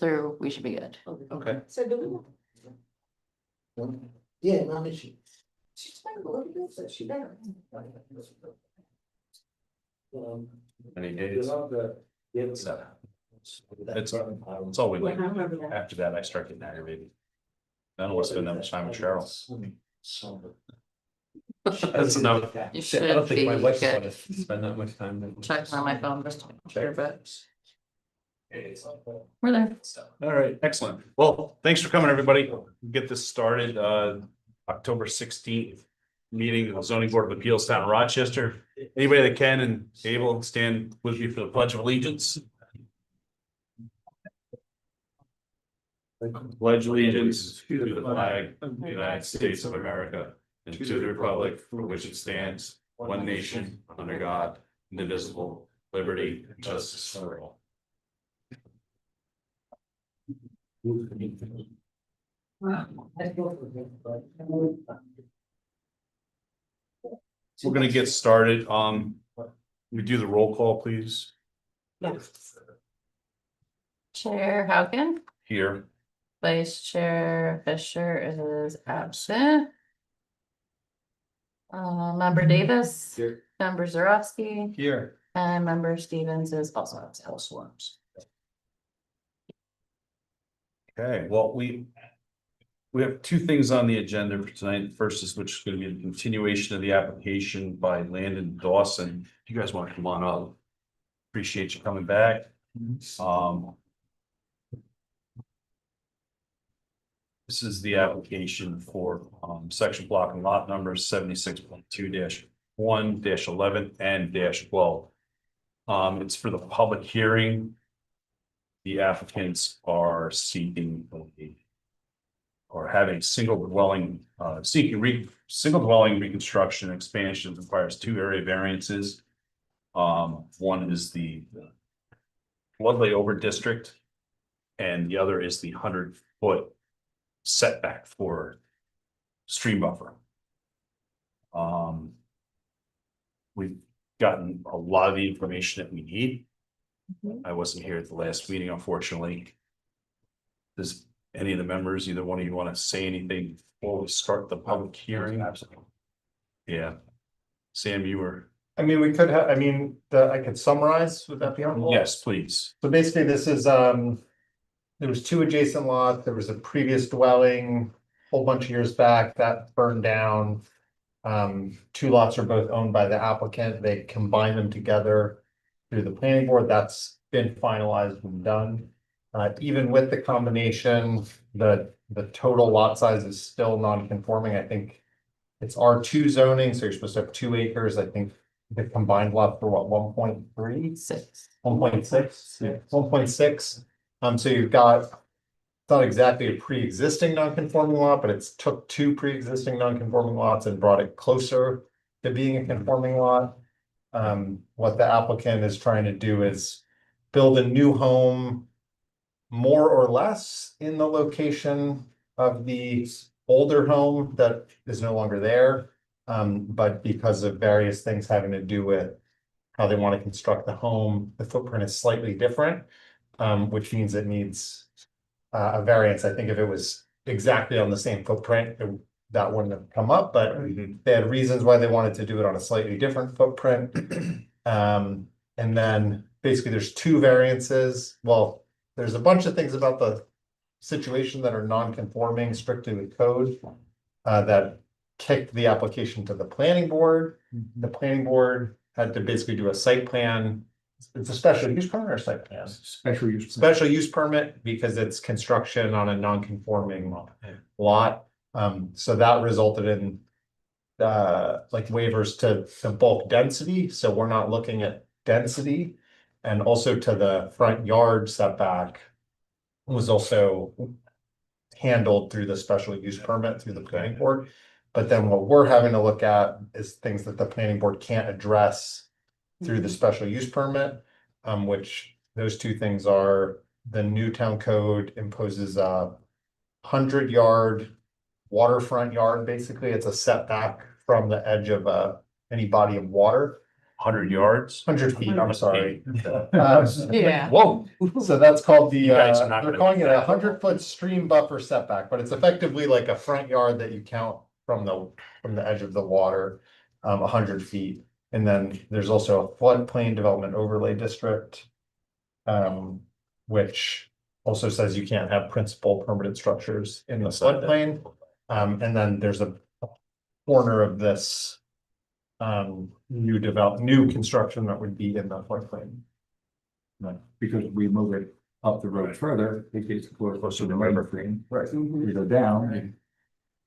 through, we should be good. Okay. So do we? Yeah, not an issue. She's been a little bit, so she better. Any days? It's all we like. After that, I start getting aggravated. I don't want to spend that much time with Cheryl. That's enough. You I don't should think be my wife's good. gonna spend that much time. Checking on my phone just to make sure, but we're there. All right, excellent. Well, thanks for coming, everybody. Get this started, October 16th. Meeting of the zoning board of appeals down in Rochester. Anybody that can and able, stand with me for the pledge of allegiance. Pledge allegiance to the flag of the United States of America and to the republic for which it stands, one nation, under God, indivisible, liberty, and justice for all. We're gonna get started. We do the roll call, please, Chair Haugen, here. Vice Chair Fisher is absent. Member Davis, Here. Member Zarowski, Here. and Member Stevens is also absent. Okay, well, we have two things on the agenda for tonight. The first is which is going to be a continuation of the application by Landon Dawson. If you guys want to come on up. Appreciate you coming back. This is the application for section block and lot numbers 76.2-1-11 and -12. It's for the public hearing. The applicants are seeking or having single dwelling reconstruction expansion requires 2 area variances. One is the flood layover district, and the other is the 100-foot setback for stream buffer. We've gotten a lot of the information that we need. I wasn't here at the last meeting, unfortunately. Does any of the members, either one of you, want to say anything before we start the public hearing? Absolutely. Yeah. Sam, you were. I mean, we could have, I could summarize, would that be helpful? Yes, please. So basically, this is, there was 2 adjacent lots, there was a previous dwelling, whole bunch of years back that burned down. 2 lots are both owned by the applicant, they combine them together through the planning board, that's been finalized and done. Even with the combination, the total lot size is still non-conforming, I think. It's R2 zoning, so you're supposed to have 2 acres, I think the combined lot for what, 1.3? 6. 1.6, 1.6. So you've got, it's not exactly a pre-existing non-conforming lot, but it's took 2 pre-existing non-conforming lots and brought it closer to being a conforming lot. What the applicant is trying to do is build a new home more or less in the location of the older home that is no longer there. But because of various things having to do with how they want to construct the home, the footprint is slightly different, which means it needs a variance. I think if it was exactly on the same footprint, that wouldn't have come up, but they had reasons why they wanted to do it on a slightly different footprint. And then basically there's 2 variances. Well, there's a bunch of things about the situation that are non-conforming strictly with code that kicked the application to the planning board. The planning board had to basically do a site plan. It's a special use permit or site plan? Special use permit because it's construction on a non-conforming lot. So that resulted in like waivers to the bulk density. So we're not looking at density, and also to the front yard setback was also handled through the special use permit through the planning board. But then what we're having to look at is things that the planning board can't address through the special use permit, which those 2 things are the new town code imposes a 100-yard waterfront yard. Basically, it's a setback from the edge of any body of water. 100 yards? 100 feet, I'm sorry. Yeah. Whoa, So that's called the, You guys are not they're gonna- calling it a 100-foot stream buffer setback, but it's effectively like a front yard that you count from the edge of the water, 100 feet. And then there's also a floodplain development overlay district, which also says you can't have principal permanent structures in the Inside that. floodplain. And then there's a corner of this new construction that would be in the floodplain. Right, because we move it up the road further, it gets closer to the river thing, Right. we go down.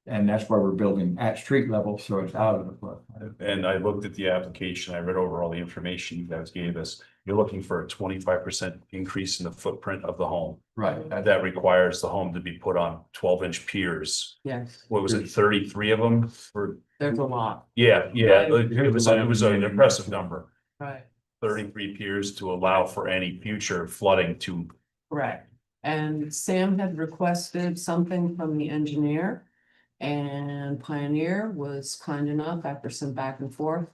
And that's why we're building at street level, so it's out of the flood. and I looked at the application, I read over all the information you guys gave us. You're looking for a 25% increase in the footprint of the home. Right. That requires the home to be put on 12-inch piers. Yes, What was it, 33 of them? For there's a lot, yeah, Right. it was an impressive number. right, 33 piers to allow for any future flooding to, Correct. And Sam had requested something from the engineer. And Pioneer was kind enough, after some back and forth,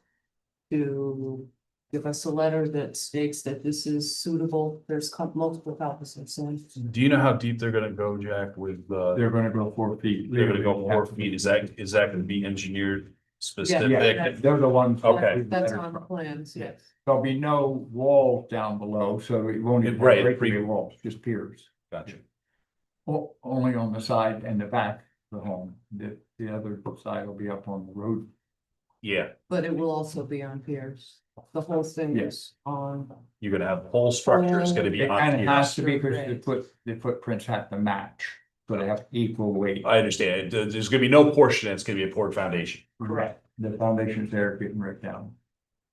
to give us a letter that states that this is suitable. There's multiple copies of Sam. do you know how deep they're gonna go, Jack, with, They're gonna go 4 feet. they're gonna go 4 feet? Is that gonna be engineered specific? Yeah, they're the ones. Okay. That's on the plans, yes. There'll be no walls down below, so it won't even Right, break pre- any walls, just piers. Gotcha. Only on the side and the back of the home, the other side will be up on the road. Yeah, But it will also be on piers. The whole thing is Yes. on. you're gonna have whole structures gonna be It on kind of has piers. to be because Right. the footprints have to match, so they have equal weight. I understand. There's gonna be no portion that's gonna be a poured foundation. Correct. The foundation's there getting ripped down.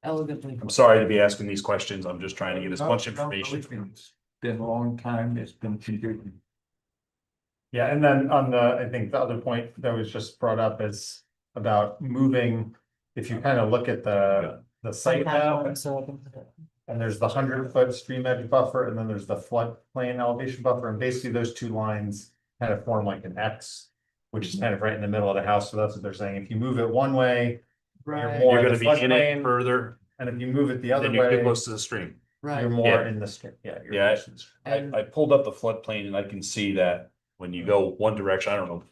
Elegantly. I'm sorry to be asking these questions. I'm just trying to get as much No, information. It's been a long time, it's been confusing. Yeah, and then on I think the other point that was just brought up is about moving, if you kind of look at the site map. And there's the 100-foot stream edge buffer, and then there's the floodplain elevation buffer, and basically those two lines kind of form like an X. Which is kind of right in the middle of the house, so that's what they're saying, if you move it one way, Right, more You're in gonna the be in it floodplain, further, and if you move it the other then you're too way, close to the stream. you're right. more Yeah. in the stream, yeah. you're Yeah, close to the stream. And I pulled up the floodplain and I can see that when you go one direction, I don't know.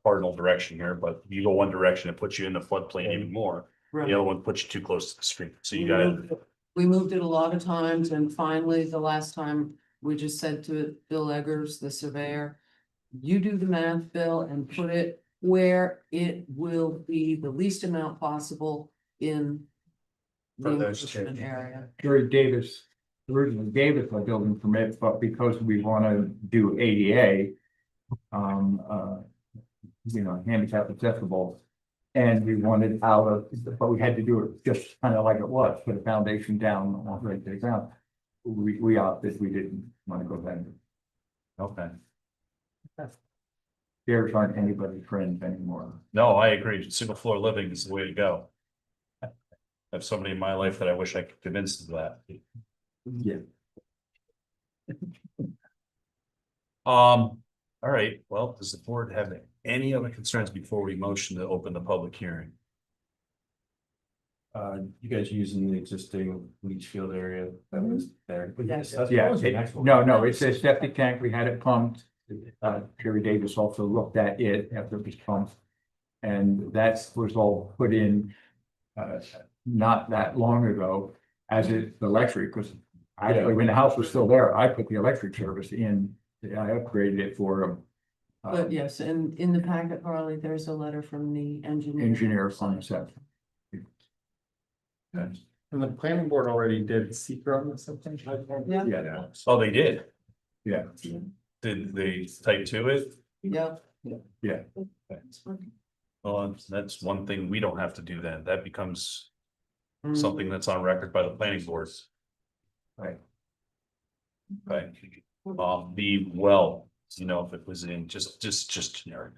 Cardinal direction here, but if you go one direction, it puts you in the floodplain even more. The right. other one puts you too close to the stream, so you gotta, We moved it a lot of times and finally, the last time, we just said to Bill Eggers, the surveyor. You do the math, Bill, and put it where it will be the least amount possible in. The For those two. encroachment area. Jerry Davis originally gave us a building permit, but because we wanna do ADA. Handicap accessible. And we wanted out of, but we had to do it just kind of like it was, put a foundation down on right to the ground. We opted, we didn't wanna go that. okay. Stairs aren't anybody's friends anymore. No, I agree. Single floor living is the way to go. I have somebody in my life that I wish I could convince of that. Yeah. All right, well, does the board have any other concerns before we motion to open the public hearing? You guys using the existing leach field area that was there? Yes. Yeah, no, it's a septic tank, we had it pumped. Jerry Davis also looked at it after it was pumped. And that was all put in, not that long ago, as is the electric, because actually, when the house was still there, I put the electric service in, I upgraded it for them. But yes, and in the packet, Harley, there's a letter from the engineer. Engineer on the set. And the planning board already did secret on this, something? Yeah, Yeah, Oh, they did. yeah, Did they type to it? yeah. yeah. Well, that's one thing we don't have to do then. That becomes Mm. something that's on record by the planning boards. Right. Right. The well, if it was in just generic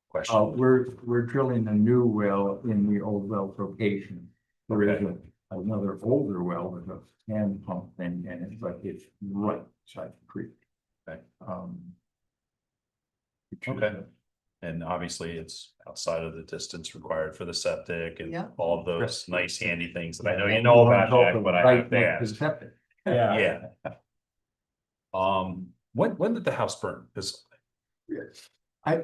question. We're drilling a new well in the old well location. There is another older well with a hand pump thing in it, but it's right beside the creek. Okay. which is Okay. And obviously it's outside of the distance required for the septic and Yeah. all of those nice handy things that I know you And know we about, want Jack, but I right have to next to the ask. septic. Yeah. When did the house burn? Because,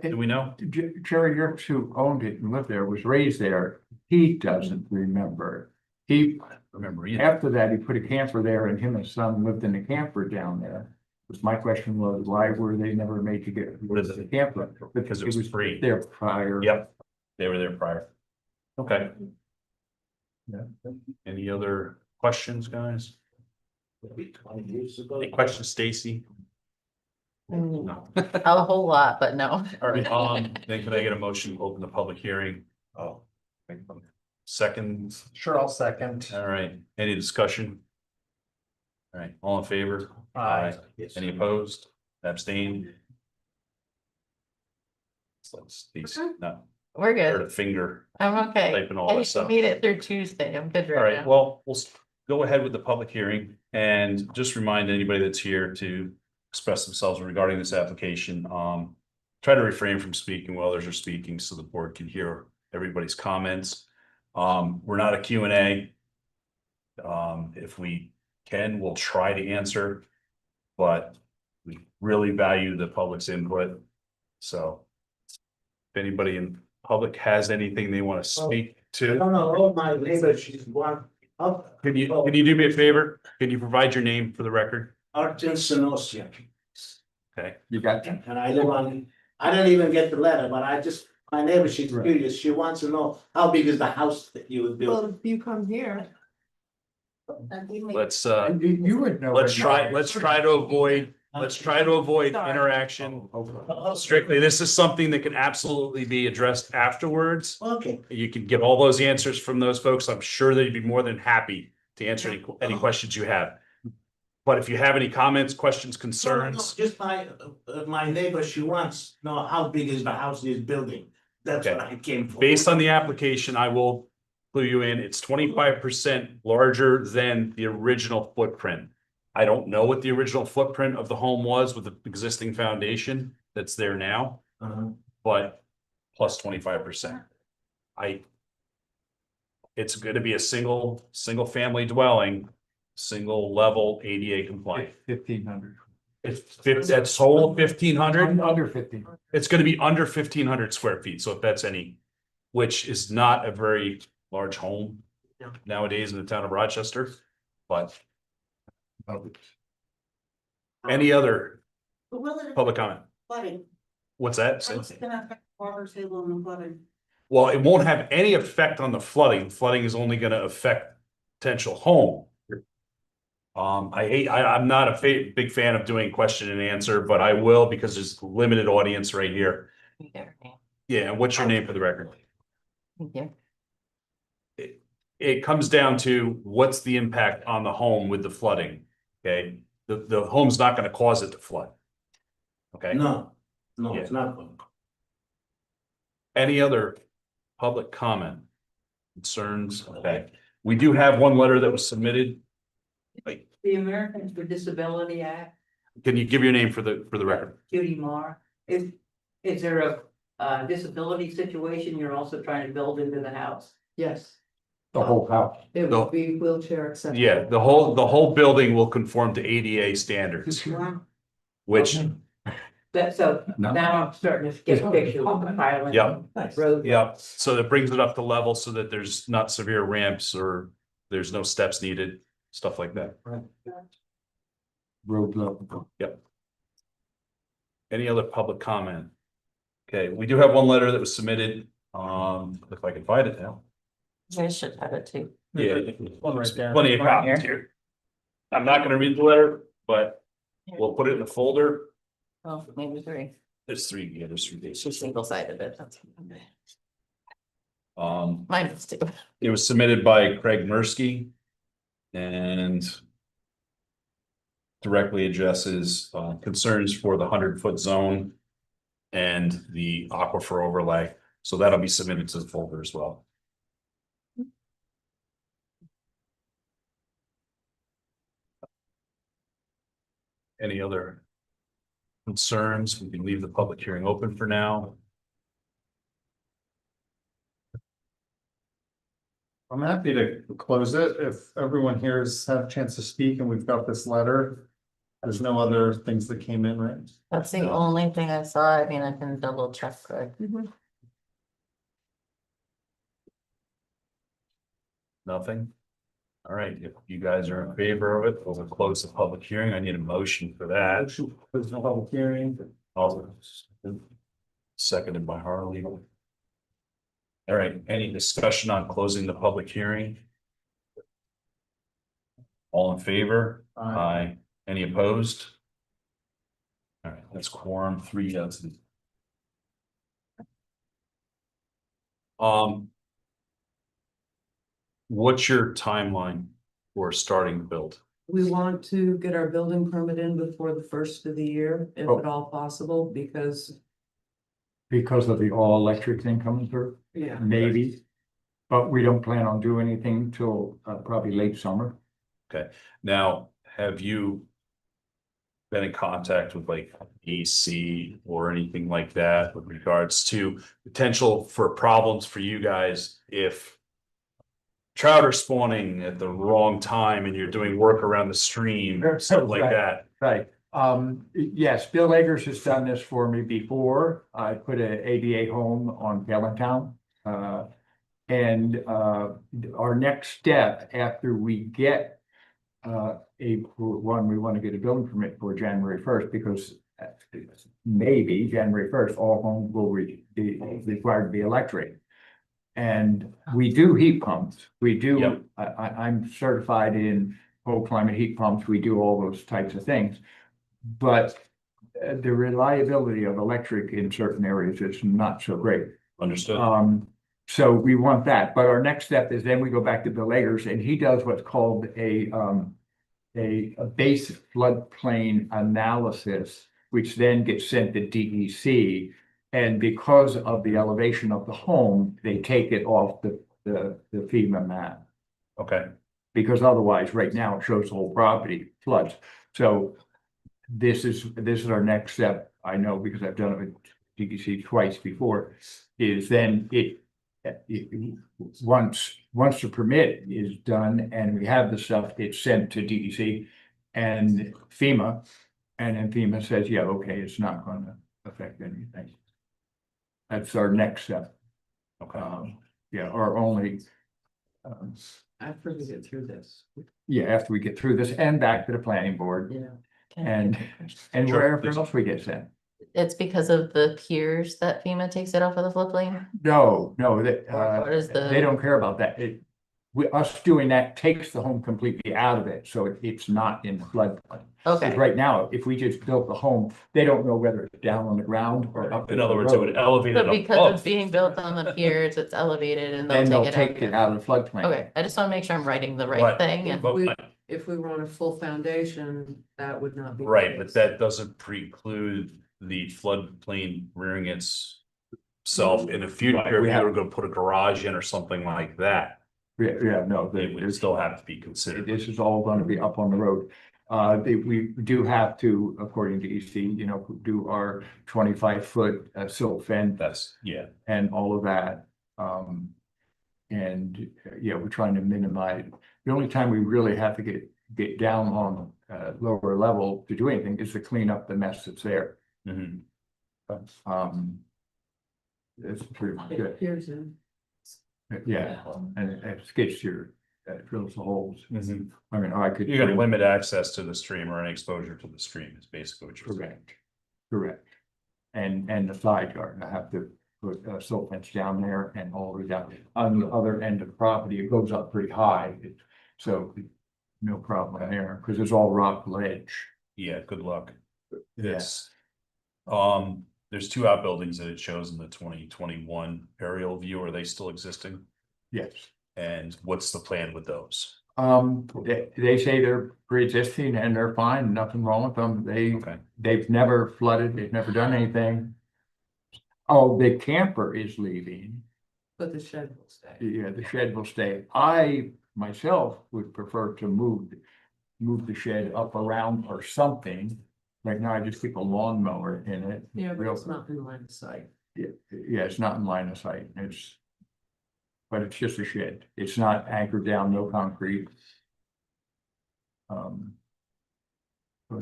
do we know? Jerry Yerkes, who owned it and lived there, was raised there. He doesn't remember. He, Remember either. after that, he put a camper there and him and his son lived in a camper down there. Because my question was, why were they never made to get What is rid of it? the camper? Because it was free. There prior. Yep, they were there prior. Okay, Yeah. any other questions, guys? Maybe 20 years ago. Any questions, Stacy? Mm. No. A whole lot, but no. All right, then can I get a motion to open the public hearing? Oh, Second, sure, I'll second. all right, any discussion? All right, all in favor? Yes. Any opposed, abstained? So it's these, not, We're heard a good. finger I'm okay. typing all I this up. made it through Tuesday. I'm good All right right, now. well, go ahead with the public hearing and just remind anybody that's here to express themselves regarding this application. Try to refrain from speaking while others are speaking so the board can hear everybody's comments. We're not a Q&A. If we can, we'll try to answer, but we really value the public's input. So if anybody in public has anything they want to speak I to. don't know, all my neighbors, she's one, Can you do me a favor? Can you provide your name for the record? Artin Senosia. Okay, You got that? And I live on, I don't even get the letter, but I just, my neighbor, she's Right. curious, she wants to know how big is the house that you would Well, build? if you come here, let's You would know. let's try to avoid interaction. Strictly, this is something that can absolutely be addressed afterwards. Okay, You can get all those answers from those folks. I'm sure they'd be more than happy to answer any questions you have. But if you have any comments, questions, no, concerns, just my neighbor, she wants to know how big is the house he's building? That's what I came for. based on the application, I will clue you in, it's 25% larger than the original footprint. I don't know what the original footprint of the home was with the existing foundation that's there now, but plus 25%. It's gonna be a single family dwelling, single level ADA compliant. 1,500. That's whole 1,500. Under 15. It's gonna be under 1,500 square feet, so if that's any, which is not a very large home Yeah. nowadays in the town of Rochester, but any other public comment? Flooding, What's that? how's it gonna affect water table and the flooding? Well, it won't have any effect on the flooding. Flooding is only gonna affect potential home. I'm not a big fan of doing question and answer, but I will because there's limited audience right here. Yeah, and what's your name for the record? Yeah. It comes down to what's the impact on the home with the flooding, okay? The home's not gonna cause it to flood. Okay, No, it's not. any other public comment? Concerns, okay, we do have one letter that was submitted. The Americans with Disability Act, Can you give your name for the record? Judy Marr, is there a disability situation you're also trying to build into the house? yes, The whole house. it No. would be wheelchair accessible. Yeah, the whole building will conform to ADA standards, which, So No. now I'm starting to get pictures of the pilot. Yep. Road. yeah, so that brings it up to level so that there's not severe ramps or there's no steps needed, stuff like that. Road level. Any other public comment? Okay, we do have one letter that was submitted, if I can find it now. I should have it too. Yeah. One right there. Plenty of Right copies here. I'm not gonna read the letter, but we'll put it in the folder. Oh, maybe 3. There's three Two days. single-sided, but that's. Mine is 2. It was submitted by Craig Mirsky. And directly addresses concerns for the 100-foot zone and the aquifer overlay. So that'll be submitted to the folder as well. Any other concerns? We can leave the public hearing open for now. I'm happy to close it if everyone here has had a chance to speak and we've got this letter. There's no other things that came in, right? That's the only thing I saw. I mean, I can double check, but Nothing? All right, if you guys are in favor of it, we'll close the public hearing. I need a motion for that. There's no public hearing. Seconded by Harley. All right, any discussion on closing the public hearing? All in favor? Aye. Any opposed? All right, that's quorum, 3 yes. What's your timeline for starting the build? We want to get our building permit in before the first of the year, if Oh. at all possible, because, Because of the all-electric thing coming through, yeah. maybe. But we don't plan on doing anything till probably late summer. Now, have you been in contact with like EC or anything like that with regards to potential for problems for you guys if trout are spawning at the wrong time and you're doing work around the stream or something like Right. that? Right, yes, Bill Eggers has done this for me before. I put a ADA home on Gallentown. And our next step after we get we want to get a building permit for January 1st, because maybe January 1st, all homes will be required to be electric. And we do heat pumps. We do, Yep. I'm certified in cold climate heat pumps. We do all those types of things. But the reliability of electric in certain areas is not so great. Understood? So we want that, but our next step is then we go back to Bill Eggers and he does what's called a base floodplain analysis, which then gets sent to DEC. And because of the elevation of the home, they take it off the FEMA map. Okay, Because otherwise, right now, it shows the whole property floods. So this is our next step. I know because I've done it with DEC twice before, is then once the permit is done and we have the stuff, it's sent to DEC and FEMA. And then FEMA says, yeah, okay, it's not gonna affect anything. That's our next step. okay. Yeah, our only, After we get through this. yeah, after we get through this and back to the planning board Yeah. can I and, get a question? and Sure, wherever please. else we get sent. It's because of the piers that FEMA takes it off of the floodplain? No, What is the? they don't care about that. Us doing that takes the home completely out of it, so it's not in the floodplain. Okay, Because right now, if we just built the home, they don't know whether it's down on the ground or up. In other words, it would elevate it so because above. it's being built on the piers, it's elevated and Then they'll they'll take it out of the floodplain. Okay, I just wanna make sure I'm writing the right Right. thing and. But- We- If we were on a full foundation, that would not be. the Right, but case. that doesn't preclude the floodplain rearing itself in the future. If we you have- were gonna put a garage in or something like that, Yeah, no, it would still have to be considered. this is all gonna be up on the road. We do have to, according to EC, do our 25-foot silt fence That's, yeah, and all of that. And yeah, we're trying to minimize. The only time we really have to get down on lower level to do anything is to clean up the mess that's there. mhm. It's pretty It good. appears in. Yeah, and it skids your, drills the holes. Mhm. I mean, I could. You're gonna limit access to the stream or any exposure to the stream is basically what you're saying. Correct. And the side yard, I have to put a silt fence down there and all the way down. On the other end of the property, it goes up pretty high, so no problem there, because it's all rock ledge. Yeah, good luck. Yes. It's, there's 2 outbuildings that it shows in the 2021 aerial view. Are they still existing? Yes. And what's the plan with those? They say they're pre-existing and they're fine, nothing wrong with them. Okay, They've never flooded, they've never done anything. Oh, the camper is leaving. But the shed will stay. Yeah, the shed will stay. I myself would prefer to move the shed up around or something. Right now, I just keep a lawnmower in it. Yeah, but Real- it's not in line of sight. Yeah, it's not in line of sight. It's, but it's just a shed. It's not anchored down, no concrete.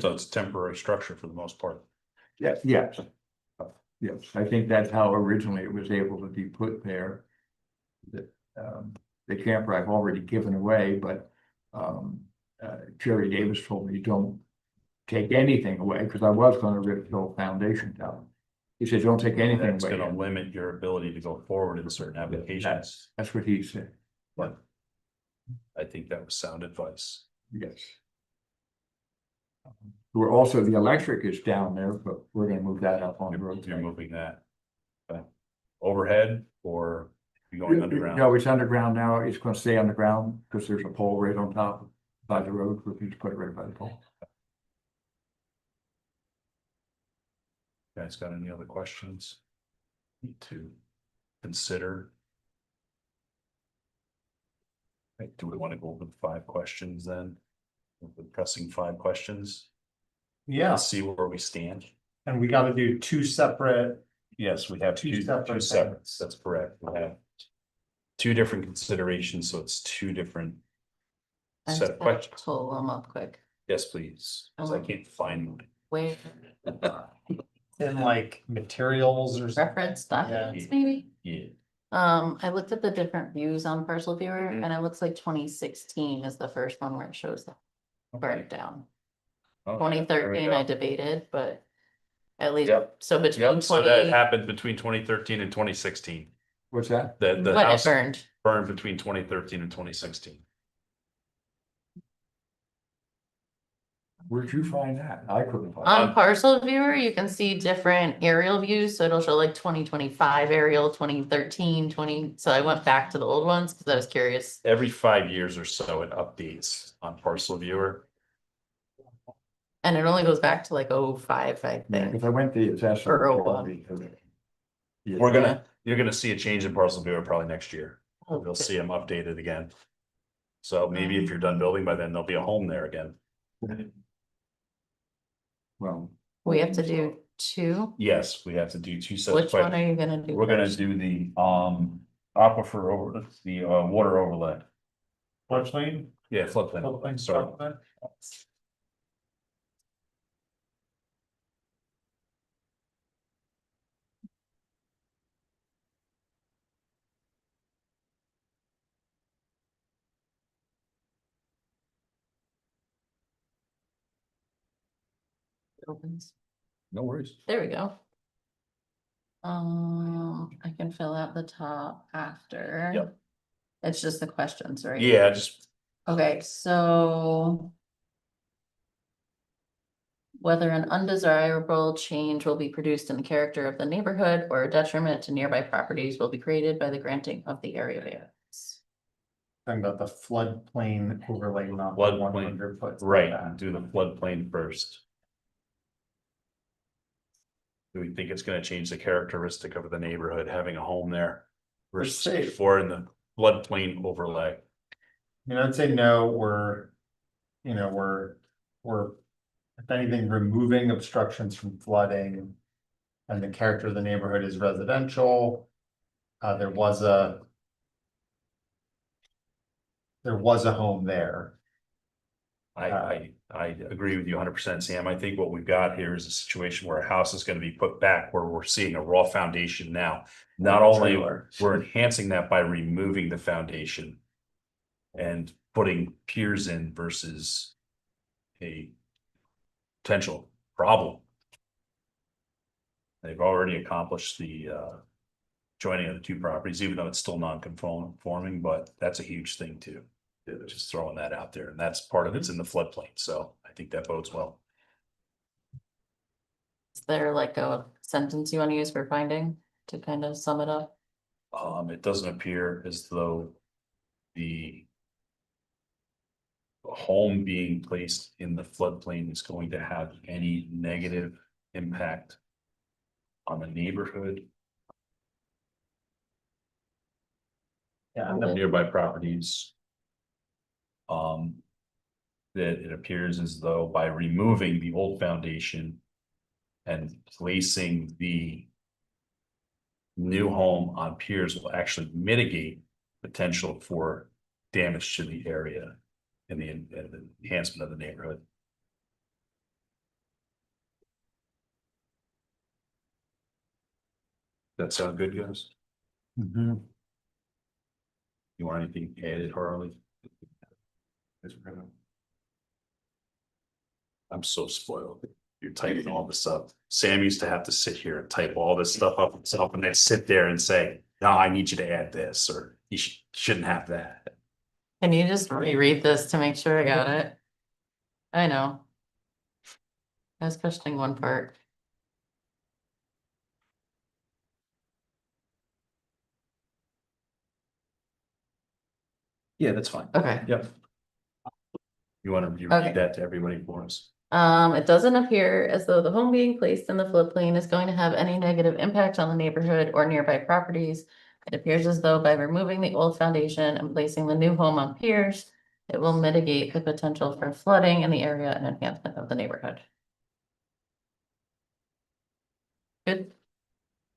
So it's a temporary structure for the most part. Yeah, yes. Yes, I think that's how originally it was able to be put there. The camper I've already given away, but Jerry Davis told me, don't take anything away, because I was gonna rip the whole foundation down. He said, don't take anything That's away. gonna limit your ability to go forward in certain applications, That's what he said, but I think that was sound advice. yes. We're also, the electric is down there, but we're gonna move that up on the road. You're moving that. Overhead or you going underground? No, it's underground now. It's gonna stay underground because there's a pole right on top by the road. We can just put it right by the pole. Guys got any other questions? Need to consider. Right, do we want to go over the 5 questions then? The pressing 5 questions? Yeah, Let's see where we stand. and we gotta do 2 separate, Yes, we have Two two separate separates. things. That's correct. We have 2 different considerations, so it's 2 different I set just of gotta questions. pull them up quick. Yes, please, because I can't find one. Where, in like materials or something. reference documents, maybe? Yeah. I looked at the different views on Parcel Viewer, Mhm. and it looks like 2016 is the first one where it shows the breakdown. Okay, 2013, there I we go. debated, but at least, Yep. so between Yep, so that 20, happened between 2013 and 2016. What's that? The when it house burned. burned between 2013 and 2016. Where'd you find that? I couldn't find. On Parcel Viewer, you can see different aerial views, so it'll show like 2025 aerial, 2013, 20, so I went back to the old ones because I was curious. Every 5 years or so, it updates on Parcel Viewer. And it only goes back to like 05, I Yeah, think. because I went to the assessor. Or one. You're gonna see a change in Parcel Viewer probably next year. Oh, You'll good. see them updated again. So maybe if you're done building by then, there'll be a home there again. Well, We have to do 2. Yes, we have to do 2 sets of Which one are questions. you gonna do? We're gonna first? do the aquifer over, the water overlay. Floodplain? Yeah, floodplain, sorry. Floodplain? Opens. No worries. There we go. I can fill out the top after. Yep. It's just the questions, right? Yeah, just, Okay, so. Whether an undesirable change will be produced in the character of the neighborhood or a detriment to nearby properties will be created by the granting of the area variance. Talking about the floodplain overlay, not the Floodplain, 100 foot. right, setback. do the floodplain first. Do we think it's gonna change the characteristic of the neighborhood, having a home there? Let's Versus see. before in the floodplain overlay? I'd say no, we're, if anything, removing obstructions from flooding. And the character of the neighborhood is residential. There was a home there. I agree with you 100%, Sam. I think what we've got here is a situation where a house is gonna be put back where we're seeing a raw foundation now. Not only Trailer. we're enhancing that by removing the foundation. And putting piers in versus a potential problem. They've already accomplished the joining of the 2 properties, even though it's still non-conforming, but that's a huge thing too. Just throwing that out there, and that's part of it's in the floodplain, so I think that bodes well. Is there like a sentence you want to use for finding to kind of sum it up? It doesn't appear as though the home being placed in the floodplain is going to have any negative impact on the neighborhood, Yeah, and the nearby properties. That it appears as though by removing the old foundation and placing the new home on piers will actually mitigate potential for damage to the area and the enhancement of the neighborhood. That sound good, guys? You want anything added, Harley? I'm so spoiled. You're typing all this up. Sam used to have to sit here and type all this stuff up himself and then sit there and say, no, I need you to add this, or you shouldn't have that. Can you just reread this to make sure I got it? I know. I was questioning one part. Yeah, that's fine. Okay. Yep. You want to Okay. read that to everybody for us? It doesn't appear as though the home being placed in the floodplain is going to have any negative impact on the neighborhood or nearby properties. It appears as though by removing the old foundation and placing the new home on piers, it will mitigate the potential for flooding in the area and enhancement of the neighborhood. Good.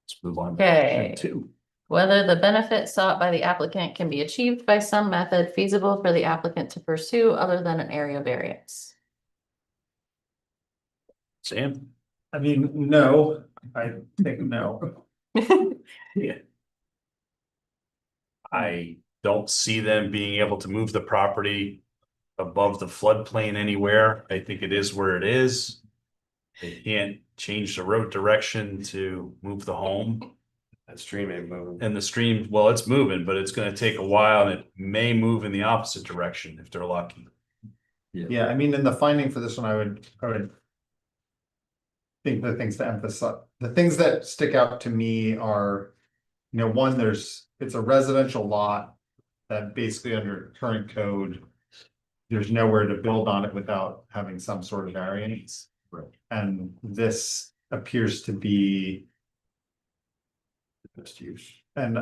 Let's move on. Okay. to two. Whether the benefit sought by the applicant can be achieved by some method feasible for the applicant to pursue other than an area variance. Sam? I mean, no, I think no. Yeah. I don't see them being able to move the property above the floodplain anywhere. I think it is where it is. They can't change the road direction to move the home. That stream ain't moving. And the stream, well, it's moving, but it's gonna take a while and it may move in the opposite direction if they're lucky. Yeah, I mean, in the finding for this one, I would think the things to emphasize, the things that stick out to me are, you know, one, it's a residential lot that basically under current code, there's nowhere to build on it without having some sort of variance. Right. And this appears to be Best use. and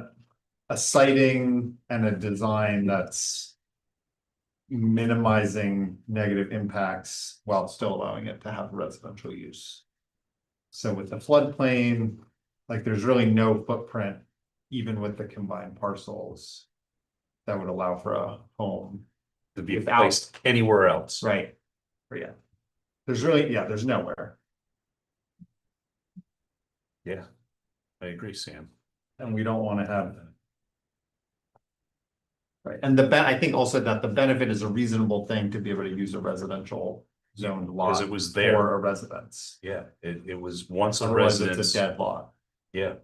a siting and a design that's minimizing negative impacts while still allowing it to have residential use. So with the floodplain, like there's really no footprint, even with the combined parcels, that would allow for a home. To be Without- placed anywhere else. Right. Or yeah. There's nowhere. Yeah. I agree, Sam. And we don't want to have. Right, and I think also that the benefit is a reasonable thing to be able to use a residential zoned lot. Because it was there. For a residence. Yeah, it was once a Otherwise, it's residence. a dead lot. Yeah.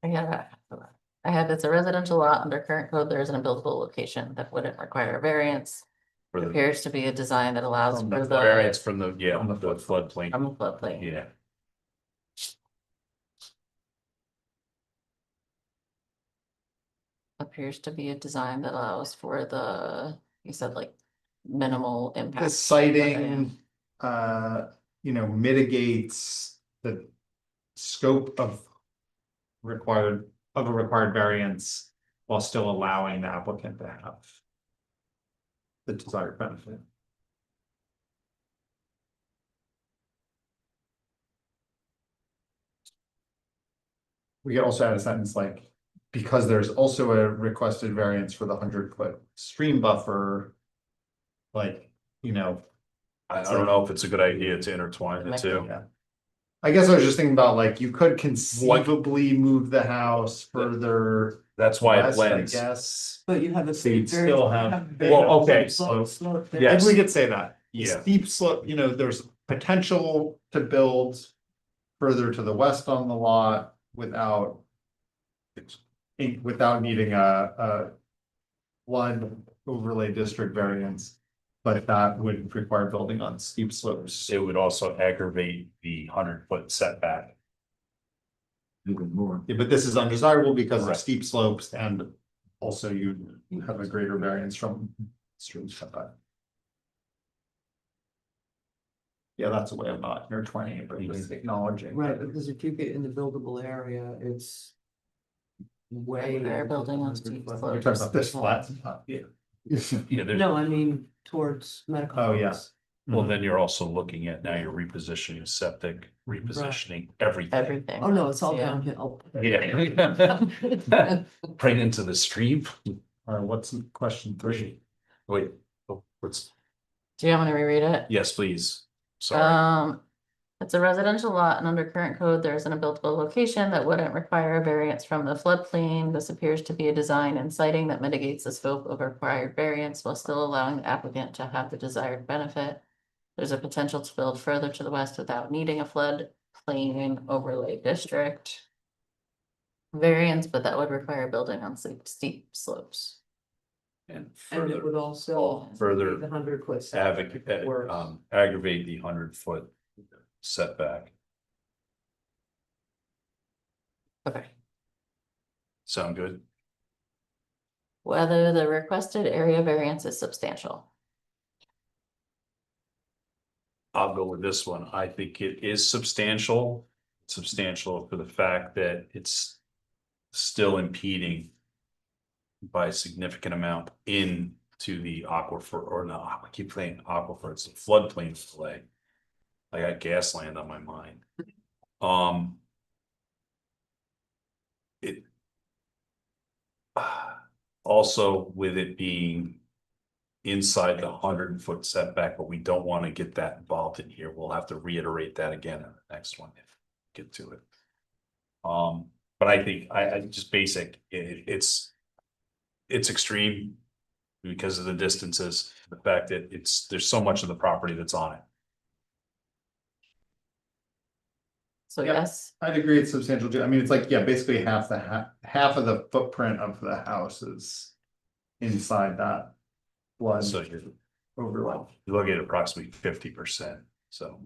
I had it's a residential lot under current code. There isn't a buildable location that wouldn't require a variance. For the Appears to be a design that allows From for the the variance from the, yeah, From the the floodplain. from the floodplain. Yeah. Appears to be a design that allows for the, you said like minimal impact. The siting, mitigates the scope of a required variance while still allowing the applicant to have the desired benefit. We could also add a sentence like, because there's also a requested variance for the 100-foot stream buffer. Like, I don't know if it's a good idea to intertwine the two. yeah. I guess I was just thinking about like, you could conceivably move the house further That's why it west, I blends. guess. But you have a. So you'd still have- Well, okay, Slope there. Yes. Maybe we could say that. Yeah. Steep slope, there's potential to build further to the west on the lot without needing a flood overlay district variance, but that would require building on steep slopes. It would also aggravate the 100-foot setback. Even more. Yeah, but this is undesirable because of Right. steep slopes and also you have a greater variance from stream setback. Yeah, that's a way of not intertwining it, but just acknowledging. Right, because if you get in the buildable area, it's. Way. They're building on steep You're slopes. talking about this flat spot. Yeah, there's, No, I mean towards medical. Oh, yeah. office. Well, then you're also looking at now you're repositioning septic, repositioning everything. Everything. Oh, no, it's all Yeah. downhill. Yeah. Right into the stream. All right, what's question 3? Wait, what's, Do you want me to reread it? yes, please. Sorry. It's a residential lot and under current code, there is an buildable location that wouldn't require a variance from the floodplain. This appears to be a design and siting that mitigates the scope of required variance while still allowing the applicant to have the desired benefit. There's a potential to build further to the west without needing a floodplain overlay district variance, but that would require building on steep slopes. And And it further, would also. further The 100-foot. aggravate the 100-foot setback. Okay. Sound good? Whether the requested area variance is substantial. I'll go with this one. I think it is substantial for the fact that it's still impeding by a significant amount into the aquifer, or no, I keep saying aquifer, it's a floodplain delay. I got gas land on my mind. It also with it being inside the 100-foot setback, but we don't want to get that involved in here. We'll have to reiterate that again in the next one if we get to it. But I think I just basic, it's extreme because of the distances, the fact that there's so much of the property that's on it. So Yeah. yes, I'd agree it's substantial too. I mean, it's like, yeah, basically half half of the footprint of the house is inside that flood So you're overlay. looking at approximately 50%. So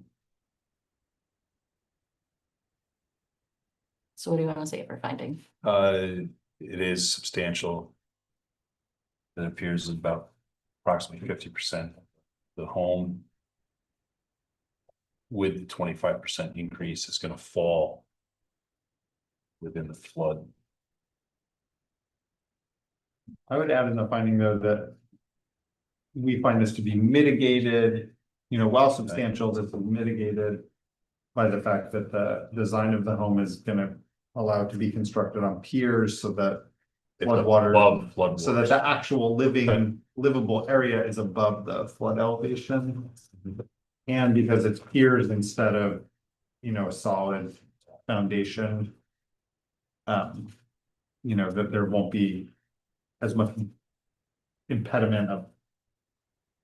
so what do you want to say for finding? it is substantial. It appears about approximately 50% of the home with the 25% increase is going to fall within the flood. I would add in the finding though that we find this to be mitigated, while substantial, this is mitigated by the fact that the design of the home is gonna allow it to be constructed on piers so that floodwater, Above flood. so that the actual livable area is above the flood elevation. And because it's piers instead of, a solid foundation. That there won't be as much impediment of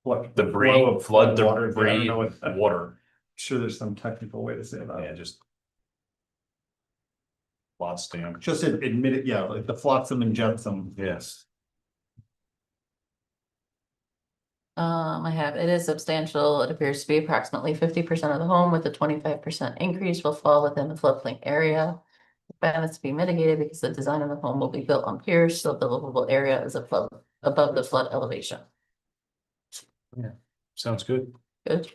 what Debris, flood water. debris, I'm water. sure there's some technical way to say Yeah, that. just. Lots down. Just admit it, yeah, like the flotsam and jetsam. Yes. It is substantial. It appears to be approximately 50% of the home with a 25% increase will fall within the floodplain area. Found this to be mitigated because the design of the home will be built on piers, so the livable area is above the flood elevation. Sounds good. Good.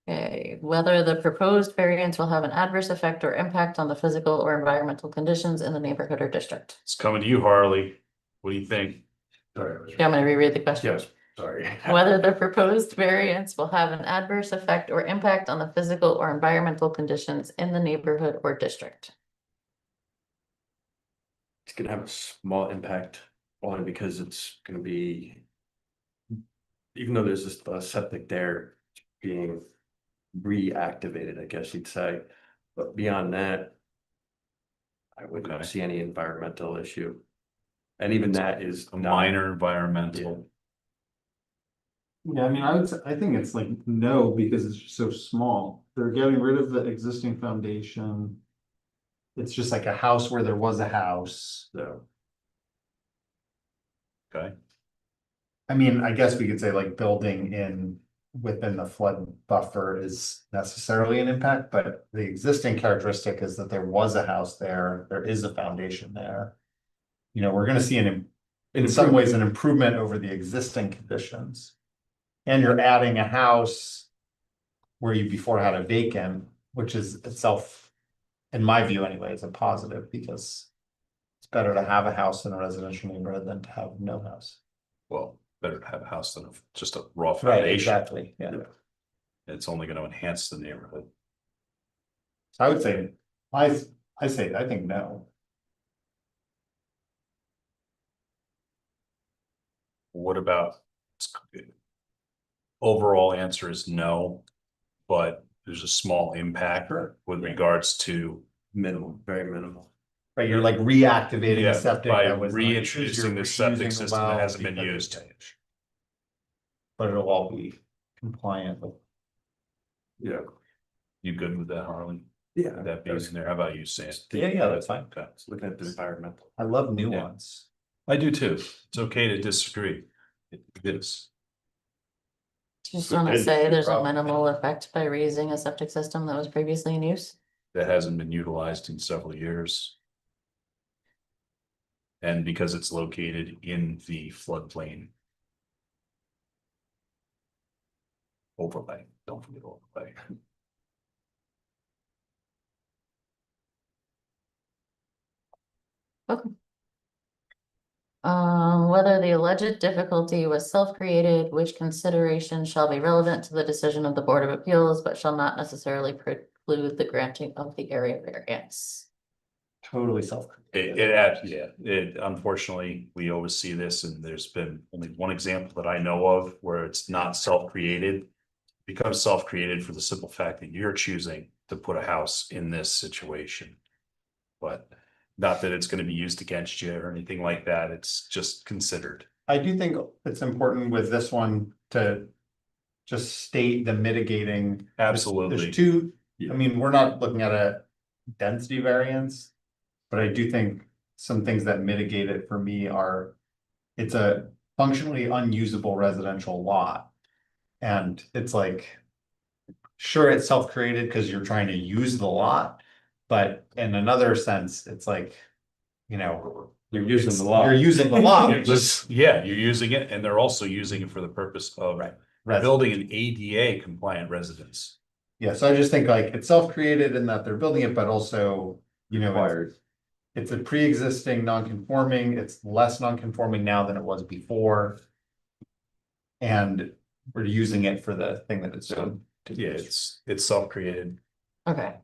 Okay, whether the proposed variance will have an adverse effect or impact on the physical or environmental conditions in the neighborhood or district. It's coming to you, Harley. What do you think? Yeah, I'm gonna reread the question. Sorry. Whether the proposed variance will have an adverse effect or impact on the physical or environmental conditions in the neighborhood or district. It's gonna have a small impact only because it's gonna be. Even though there's this septic there being reactivated, I guess you'd say, but beyond that. I wouldn't Okay. see any environmental issue. And even that is A not- minor environmental. Yeah, I mean, I think it's like no, because it's just so small. They're getting rid of the existing foundation. It's just like a house where there was a house. So, Okay. I mean, I guess we could say like building within the flood buffer is necessarily an impact, but the existing characteristic is that there was a house there, there is a foundation there. We're gonna see in some ways, an improvement over the existing conditions. And you're adding a house where you before had a vacant, which is itself, in my view anyway, is a positive because it's better to have a house in a residential neighborhood than to have no house. Well, better to have a house than just a raw Right, foundation. exactly, yeah. It's only gonna enhance the neighborhood. I would say, I say, I think no. What about? Overall answer is no, but there's a small impact with regards to. Minimal, very minimal. Right, you're like reactivating Yeah, a septic by that was not used, reintroducing you're the septic reusing the system that well hasn't been because of used. change. But it'll all be compliant with. Yeah. You good with that, Harlan? Yeah. That being in there, how about you, Sam? Yeah, that's fine. Okay. Looking at the environmental. I love nuance. I do too. It's okay to disagree. It is. Just wanna say there's a minimal effect by raising a septic system that was previously in use. That hasn't been utilized in several years. And because it's located in the floodplain. Overlay, don't forget overlay. Whether the alleged difficulty was self-created, which consideration shall be relevant to the decision of the Board of Appeals, but shall not necessarily preclude the granting of the area variance. Totally self. It unfortunately, we always see this and there's been only one example that I know of where it's not self-created. Becomes self-created for the simple fact that you're choosing to put a house in this situation. But not that it's gonna be used against you or anything like that, it's just considered. I do think it's important with this one to just state the mitigating. Absolutely. There's two, I mean, we're not looking at a density variance. But I do think some things that mitigate it for me are, it's a functionally unusable residential lot. And it's like, sure, it's self-created because you're trying to use the lot, but in another sense, it's like, you know. You're using the You're lot. using the lot, You're which is Yeah, you're using it and they're also using it for the purpose of right. building an ADA compliant residence. Yeah, so I just think like it's self-created in that they're building it, but also, you know, Required. it's a pre-existing non-conforming, it's less non-conforming now than it was before. And we're using it for the thing that it's doing. Yeah, it's self-created, Okay,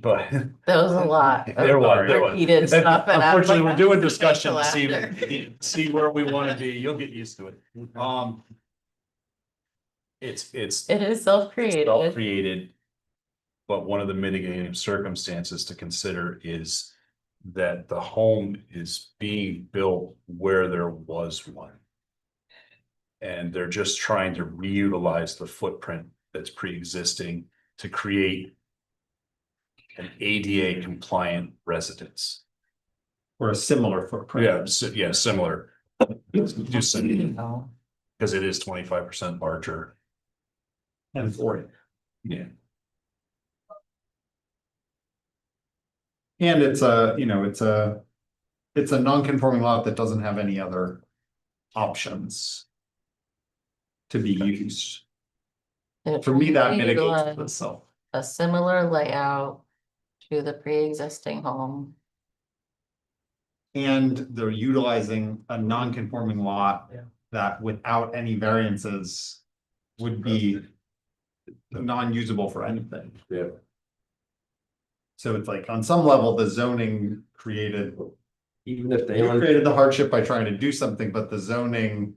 but. that was a lot. of There was. Repeated stuff. and I was Unfortunately, like, we're doing "I'm just discussion to gonna laugh there." see where we wanna be. You'll get used to it. It's It is self-created. self-created. But one of the mitigating circumstances to consider is that the home is being built where there was one. And they're just trying to reutilize the footprint that's pre-existing to create an ADA compliant residence. Or a similar footprint. Similar. Just Oh. because it is 25% larger. And 40. Yeah. And it's a, you know, it's a non-conforming lot that doesn't have any other options to be used. It For me, that only mitigates utilized itself. a similar layout to the pre-existing home. And they're utilizing a non-conforming lot that without any variances would be non-usable for anything. Yeah. So it's like on some level, the zoning created, Even if they you own, created the hardship by trying to do something, but the zoning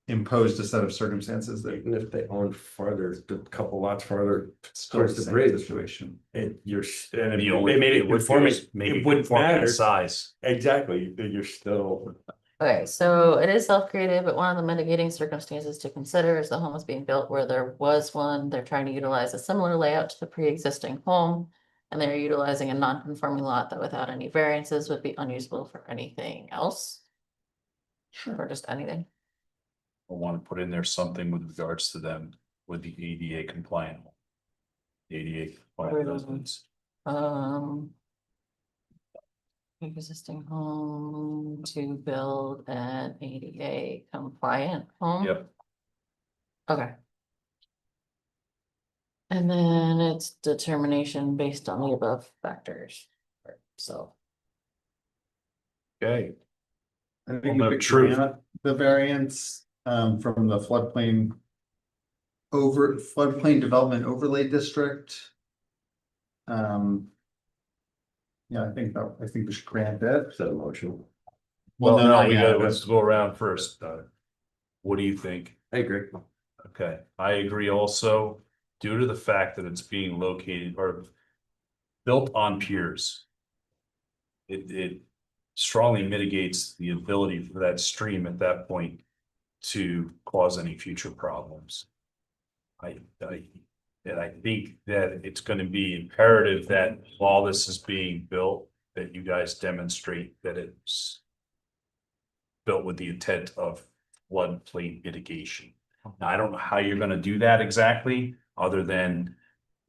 imposed a set of circumstances that even if they own farther, a couple lots farther still towards the the same bridge, situation. and you're, and The if only- they made it would conforming, make it wouldn't conform in matter. size. Exactly, you're still. Okay, so it is self-created, but one of the mitigating circumstances to consider is the home is being built where there was one. They're trying to utilize a similar layout to the pre-existing home. And they're utilizing a non-conforming lot that without any variances would be unusable for anything else. Or just anything. I want to put in there something with regards to them with the ADA compliant. ADA compliant residence. Existing home to build an ADA compliant home. Yep. Okay. And then it's determination based on the above factors. So, Okay, I think Moment if of we truth. grant the variance from the floodplain over floodplain development overlay district. Yeah, I think we should grant it. Is that a motion? Well, no, not we yet, gotta, but- let's go around first. What do you think? I agree. Okay, I agree also, due to the fact that it's being located or built on piers. It strongly mitigates the ability for that stream at that point to cause any future problems. And I think that it's gonna be imperative that while this is being built, that you guys demonstrate that it's built with the intent of floodplain mitigation. Now, I don't know how you're gonna do that exactly, other than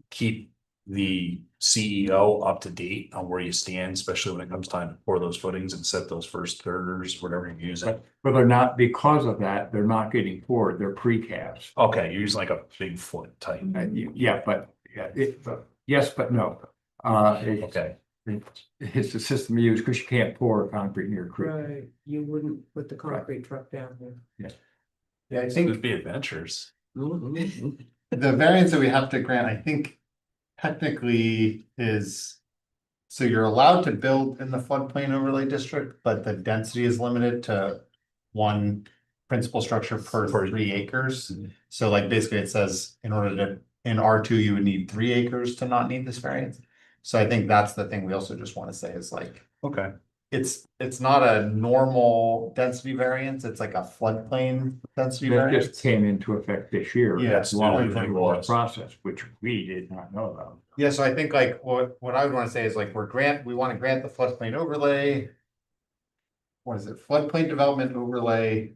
keep the CEO up to date on where you stand, especially when it comes time to pour those footings and set those first girders, whatever you're using. But they're not, because of that, they're not getting poured, they're precast. Okay, you're using like a big foot type. Yeah, but, yes, but no. Okay, It's the system you use because you can't pour concrete near a creek. Right, you wouldn't put the concrete truck down there. Yeah, I there'd think be adventures. the variance that we have to grant, I think technically is. So you're allowed to build in the floodplain overlay district, but the density is limited to one principal structure per 3 acres. So like basically it says in order to, in R2, you would need 3 acres to not need this variance. So I think that's the thing we also just want to say is like, Okay, it's not a normal density variance, it's like a floodplain density That variance. just came into effect this year. Yeah, That's it's long new to the before the laws. process, which we did not know about. Yeah, so I think like what I would want to say is like we want to grant the floodplain overlay. What is it? Floodplain development overlay.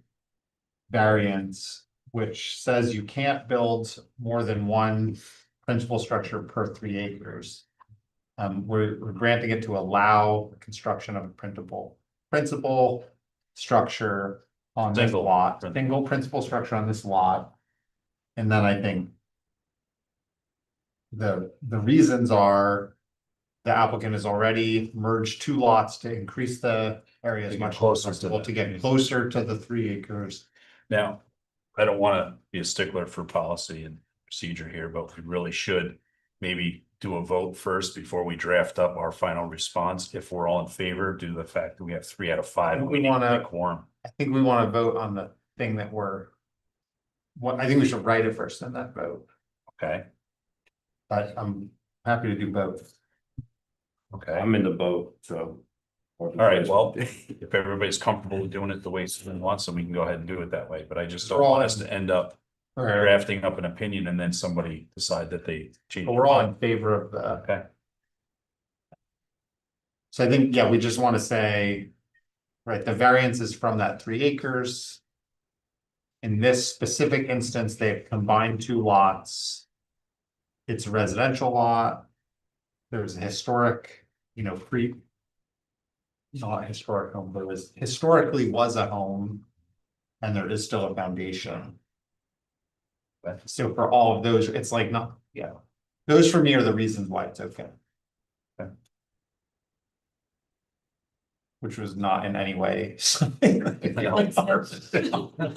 Variance, which says you can't build more than one principal structure per 3 acres. We're granting it to allow the construction of a principal structure on this Single lot, principal. single principal structure on this lot. And then I think the reasons are the applicant has already merged 2 lots to increase the area as To get much as closer to possible that. to get closer to the 3 acres. now, I don't wanna be a stickler for policy and procedure here, but we really should maybe do a vote first before we draft up our final response, if we're all in favor, due to the fact that we have 3 out of 5. We We need wanna- a quorum. I think we want to vote on the thing that I think we should write it first and then vote, Okay, but I'm happy to do both. okay. I'm in the boat, so. All right, well, if everybody's comfortable with doing it the way someone wants, then we can go ahead and do it that way, but I just don't want us to end up All right, drafting up an opinion and then somebody decide that they change. but we're all in favor of the, Okay, so I think, yeah, we just want to say, right, the variance is from that 3 acres. In this specific instance, they've combined 2 lots. It's a residential lot. There's a historic, not a historic home, but it was historically was a home. And there is still a foundation. So for all of those, it's like not, yeah, those for me are the reasons why it's okay. Okay. Which was not in any way. something that I Like so. harped on.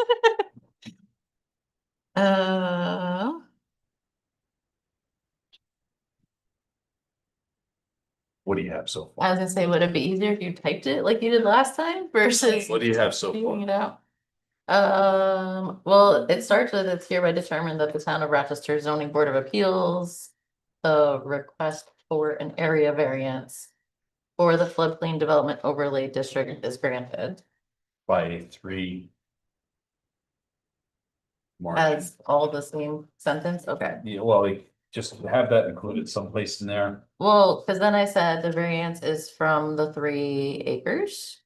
what do you have so far? I was gonna say, would it be easier if you typed it like you did last time versus What do you have so figuring far? it out? Well, it starts with it's hereby determined that the town of Rochester zoning board of appeals. The request for an area variance. For the floodplain development overlay district is granted By 3. Mark, as all the same sentence, okay. yeah, well, like, just have that included someplace in there. Well, cause then I said the variance is from the 3 acres.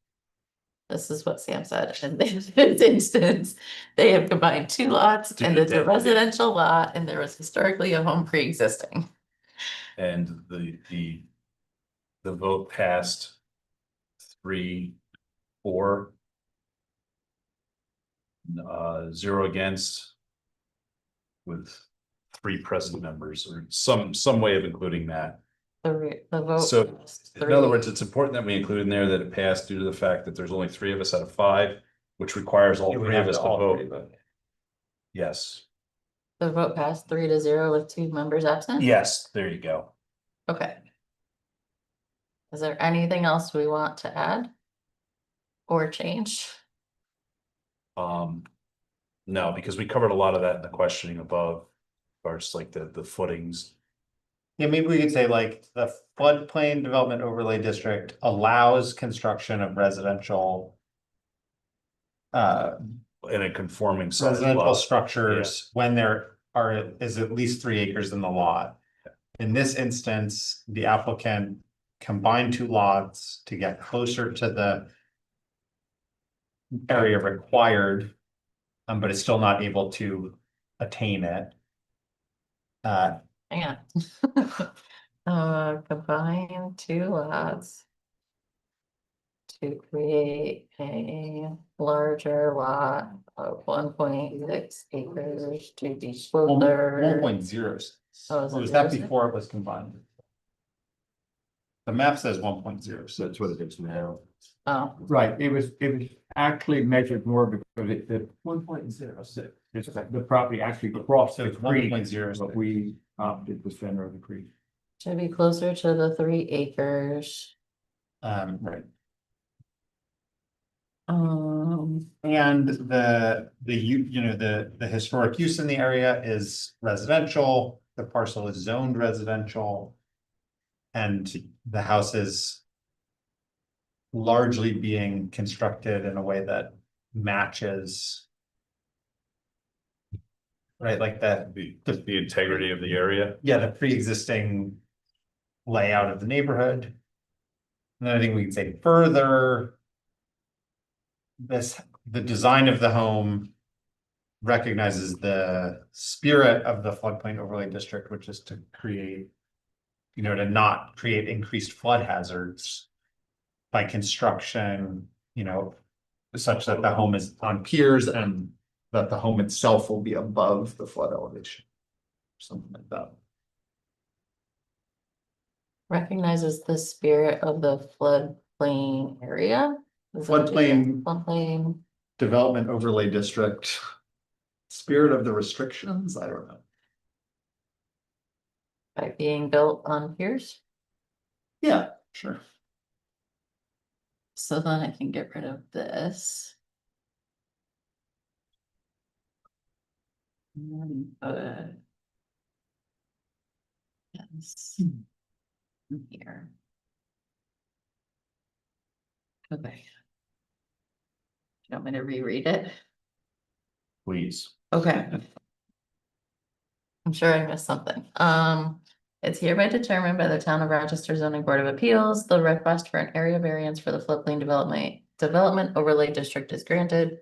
This is what Sam said, and in this instance, they have combined 2 lots To and get it's a that- residential lot and there was historically a home pre-existing. And the vote passed 3-4. 0 against. With 3 present members, or some way of including that. The vote. So, was in other 3. words, it's important that we include in there that it passed due to the fact that there's only 3 of us out of 5, which requires all Yeah, we 3 of have us to all vote. three vote. Yes. The vote passed 3-0 with 2 members absent? Yes, there you go. Okay. Is there anything else we want to add? Or change? No, because we covered a lot of that in the questioning above, or just like the footings. Yeah, maybe we could say like the floodplain development overlay district allows construction of residential. In a conforming size Residential lot. structures when there is at least 3 acres in the lot. In this instance, the applicant combined 2 lots to get closer to the area required, but is still not able to attain it. Hang on. Combine 2 lots. To create a larger lot of 1.6 acres to be closer. 1.06. Oh, is it Was that 0.06? before it was combined? The map says 1.06. So that's what it is now. Oh, Right, it was actually measured more because the 1.06. the property actually crossed So the it's creek, 1.06. but we opted the center of the creek. should be closer to the 3 acres. Right. And And the historic use in the area is residential, the parcel is zoned residential. And the house is largely being constructed in a way that matches. Right, like that, The integrity of the area. yeah, the pre-existing layout of the neighborhood. And then I think we can say further. The design of the home recognizes the spirit of the floodplain overlay district, which is to create, to not create increased flood hazards by construction, such that the home is on piers and that the home itself will be above the flood elevation. Something like that. recognizes the spirit of the floodplain area. Is that what you said? Floodplain. Floodplain, Development overlay district. Spirit of the restrictions, I don't know. by being built on piers. Yeah, sure. So then I can get rid of this. And then put this in here. Okay. You want me to reread it? Please. Okay. I'm sure I missed something. It's hereby determined by the Town of Rochester Zoning Board of Appeals, the request for an area variance for the floodplain development overlay district is granted.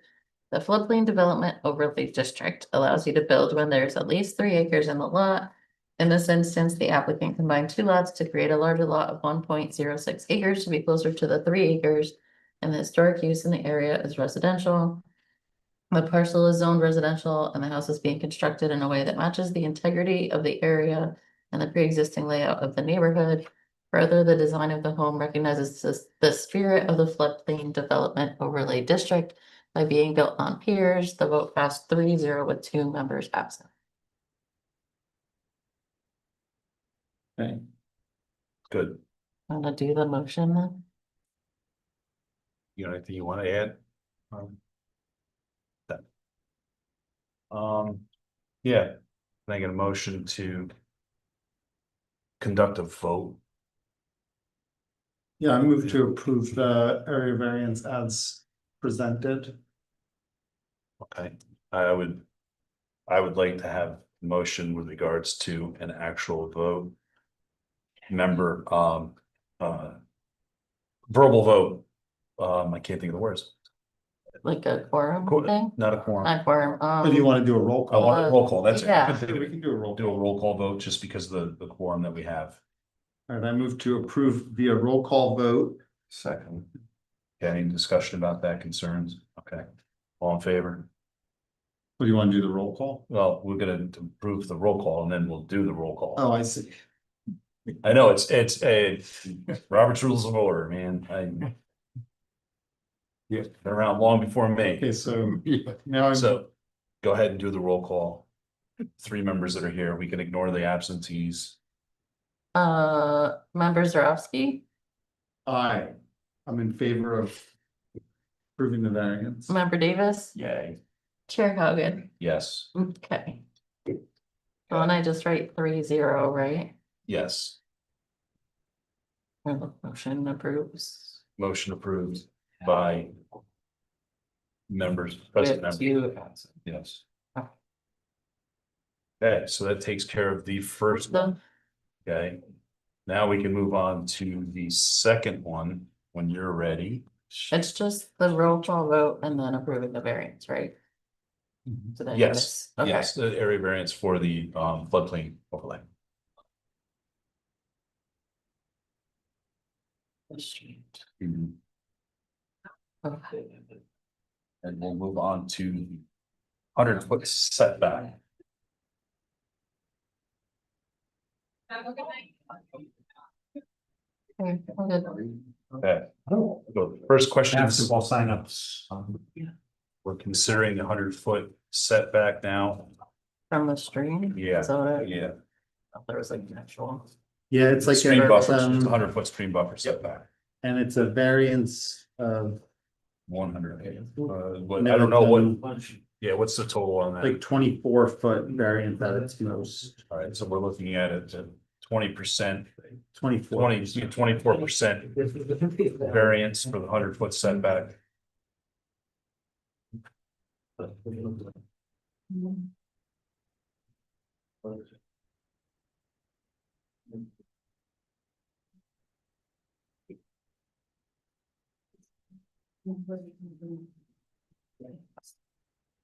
The floodplain development overlay district allows you to build when there's at least 3 acres in the lot. In this instance, the applicant combined 2 lots to create a larger lot of 1.06 acres to be closer to the 3 acres. And the historic use in the area is residential. The parcel is zoned residential and the house is being constructed in a way that matches the integrity of the area and the pre-existing layout of the neighborhood. Further, the design of the home recognizes the spirit of the floodplain development overlay district by being built on piers. The vote passed 3-0 with 2 members absent. Okay. Good. I'm gonna do the motion then. You got anything you want to add? Yeah, can I get a motion to conduct a vote? Yeah, I move to approve the area variance as presented. Okay, I would like to have motion with regards to an actual vote. Member, verbal vote. I can't think of the words. Like a quorum thing? Not a quorum. Not quorum, Or do you want to do a roll I call? want a roll call, that's it. Yeah. We can do a roll Do a call. roll call vote just because of the quorum that we have. All right, I move to approve via roll call vote. Second. Okay, any discussion about that, concerns? Okay, all in favor? What do you want to do the roll call? Well, we're gonna approve the roll call and then we'll do the roll call. Oh, I see. I know, it's a Robert's Rules of Order, man. Yeah. Been around long before me, Okay, so now I'm, so go ahead and do the roll call. three members that are here, we can ignore the absentees. Member Zarowski, Aye. I'm in favor of approving the variance. member Davis, Yay. Chair Hogan. Yes, Okay. Oh, and I just write 3-0, right? yes, And the motion approves. motion approved by members, present With members, you. yes. Okay. Okay, so that takes care of the first one, okay? Now we can move on to the second one, when you're ready. It's just the roll call vote and then approving the variance, right? So then you Yes, miss- Okay. yes, the area variance for the floodplain overlay. Mhm. Okay. And we'll move on to 100-foot setback. Okay, I'm good. Okay, so first question is, Basketball signups. we're considering the 100-foot setback now. From the stream? Yeah, So yeah. there was like an actual. Yeah, it's like, Stream a, buffer, it's just 100-foot stream buffer setback, and it's a variance of 100. I don't know what, yeah, what's the total on that? like 24-foot variance at its most, All right, so we're looking at it at 20%, 24. 24% variance for the 100-foot setback.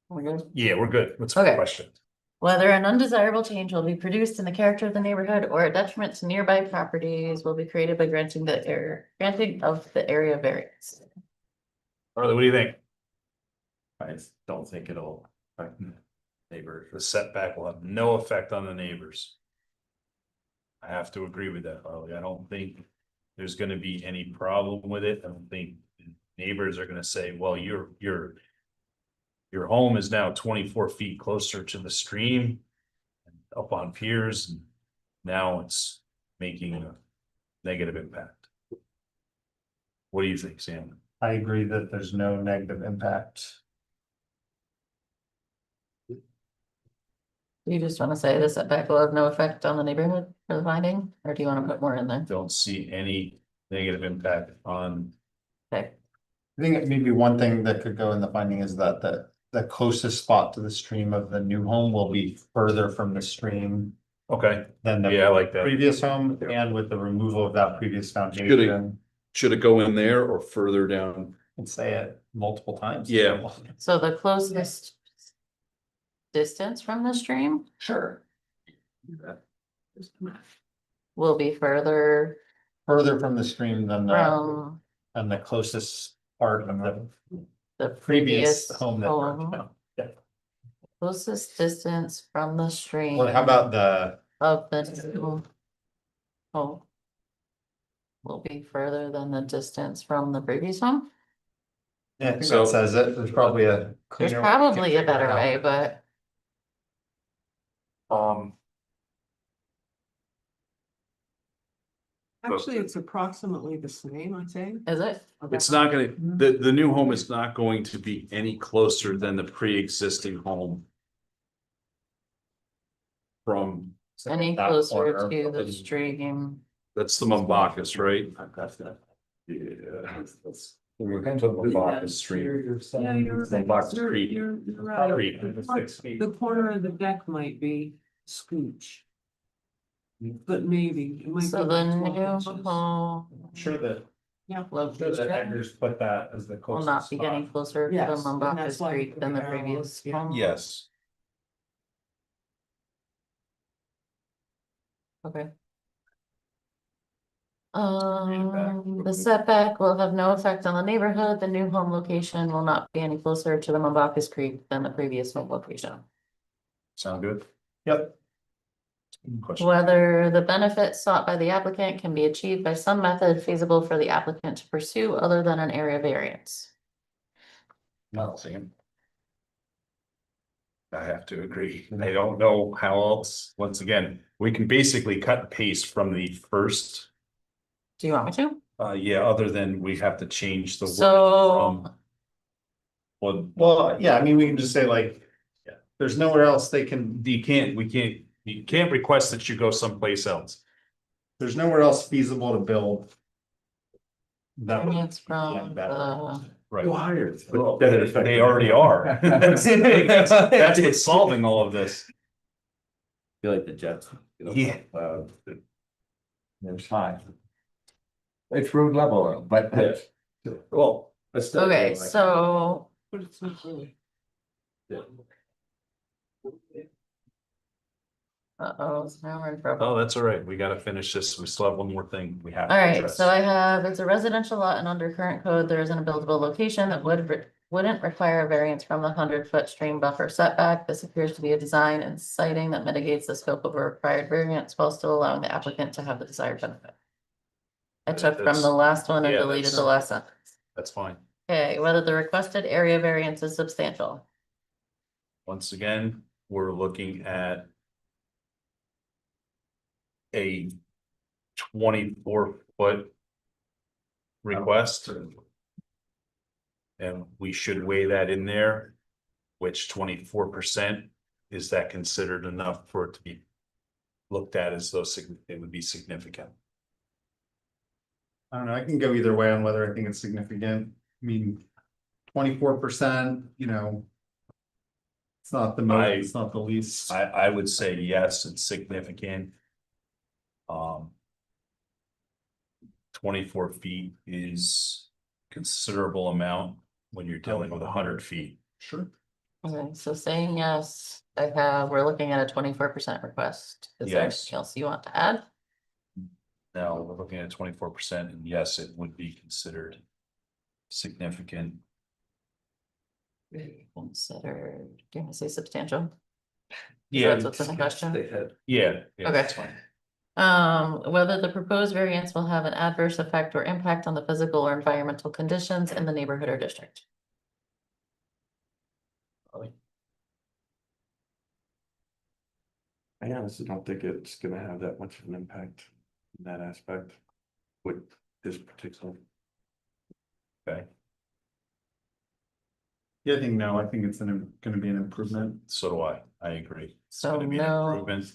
We're good. Yeah, we're good. What's the Okay. question? Whether an undesirable change will be produced in the character of the neighborhood or a detriment to nearby properties will be created by granting of the area variance. Harley, what do you think? I don't think it'll affect neighbors. The setback will have no effect on the neighbors. I have to agree with that, Harley. I don't think there's gonna be any problem with it. I don't think neighbors are gonna say, well, your home is now 24 feet closer to the stream up on piers, and now it's making a negative impact. What do you think, Sam? I agree that there's no negative impact. Do you just want to say the setback will have no effect on the neighborhood for the finding, or do you want to put more in there? Don't see any negative impact on, Okay, I think maybe one thing that could go in the finding is that the closest spot to the stream of the new home will be further from the stream okay, than the yeah, I like that. previous home, and with the removal of that previous foundation. Should it go in there or further down? And say it multiple times. Yeah. so the closest distance from the stream Sure. will be further Further from the stream than from and the closest part of the previous previous home that home. burnt down. Yeah. Closest distance from the stream. Well, how about the, Of the new home. Will be further than the distance from the previous home. yeah, I think So- that says it, there's probably a. There's cleaner way to probably a figure better it out. way, but Actually, it's approximately the same, I think. is it? It's not gonna, the new home is not going to be any closer than the pre-existing home. From, Any that closer corner to of the the- stream. that's the Mumbacas, right? Yeah. We're going to the Mumbacas Street. Mumbacas Creek. You're right. Creek. The corner of the deck might be scooch. But maybe. it might So be the like 12 new inches. home Sure that, Yeah. sure that location Edgar's put that as the will closest not be spot. getting closer to the Yes, and Mumbacas that's why Creek than the the arrow previous is, yeah. home. Yes, Okay. The setback will have no effect on the neighborhood. The new home location will not be any closer to the Mumbacas Creek than the previous home location. sound good? Yep. Question? Whether the benefit sought by the applicant can be achieved by some method feasible for the applicant to pursue other than an area variance. No, Sam. I have to agree. I don't know how else, once again, we can basically cut and paste from the first. Do you want me to? Yeah, other than we have to change the. word So, from Well, Well, yeah, I mean, we can just say like, yeah, there's nowhere else they can, you can't request that you go someplace else. there's nowhere else feasible to build. That would variance from blend better. the, Right. Who hired? Well, they already are. That's what's solving all of this. Feel like the Jets. Yeah. There's 5. It's road level, but that's, Well. okay, so. But it's not really. Uh-oh, so now we're in trouble. Oh, that's all right. We gotta finish this. We still have one more thing we have. to Alright, address. so I have, it's a residential lot and under current code, there isn't a buildable location that wouldn't require a variance from the 100-foot stream buffer setback. This appears to be a design and siting that mitigates the scope of a required variance while still allowing the applicant to have the desired benefit. I took from the last one and yeah, deleted that's- the last sentence. That's fine. Okay, whether the requested area variance is substantial. Once again, we're looking at a 24-foot request. And we should weigh that in there, which 24%, is that considered enough for it to be looked at as though it would be significant? I don't know, I can go either way on whether I think it's significant. I mean, 24%, you know. It's not the most, it's not the least. I would say yes, it's significant. 24 feet is considerable amount when you're dealing with 100 feet. Sure. Okay, so saying yes, we're looking at a 24% request. Is there Yes. anything else you want to add? Now, we're looking at 24%, and yes, it would be considered significant. Considered, do you want to say substantial? Yeah, That's what's in the question. They had. yeah, Okay. that's fine. Whether the proposed variance will have an adverse effect or impact on the physical or environmental conditions in the neighborhood or district. I honestly don't think it's gonna have that much of an impact in that aspect with this particular. Okay, Yeah, I think no, I think it's gonna be an improvement. so do I. I agree. It's So gonna be an no. improvement.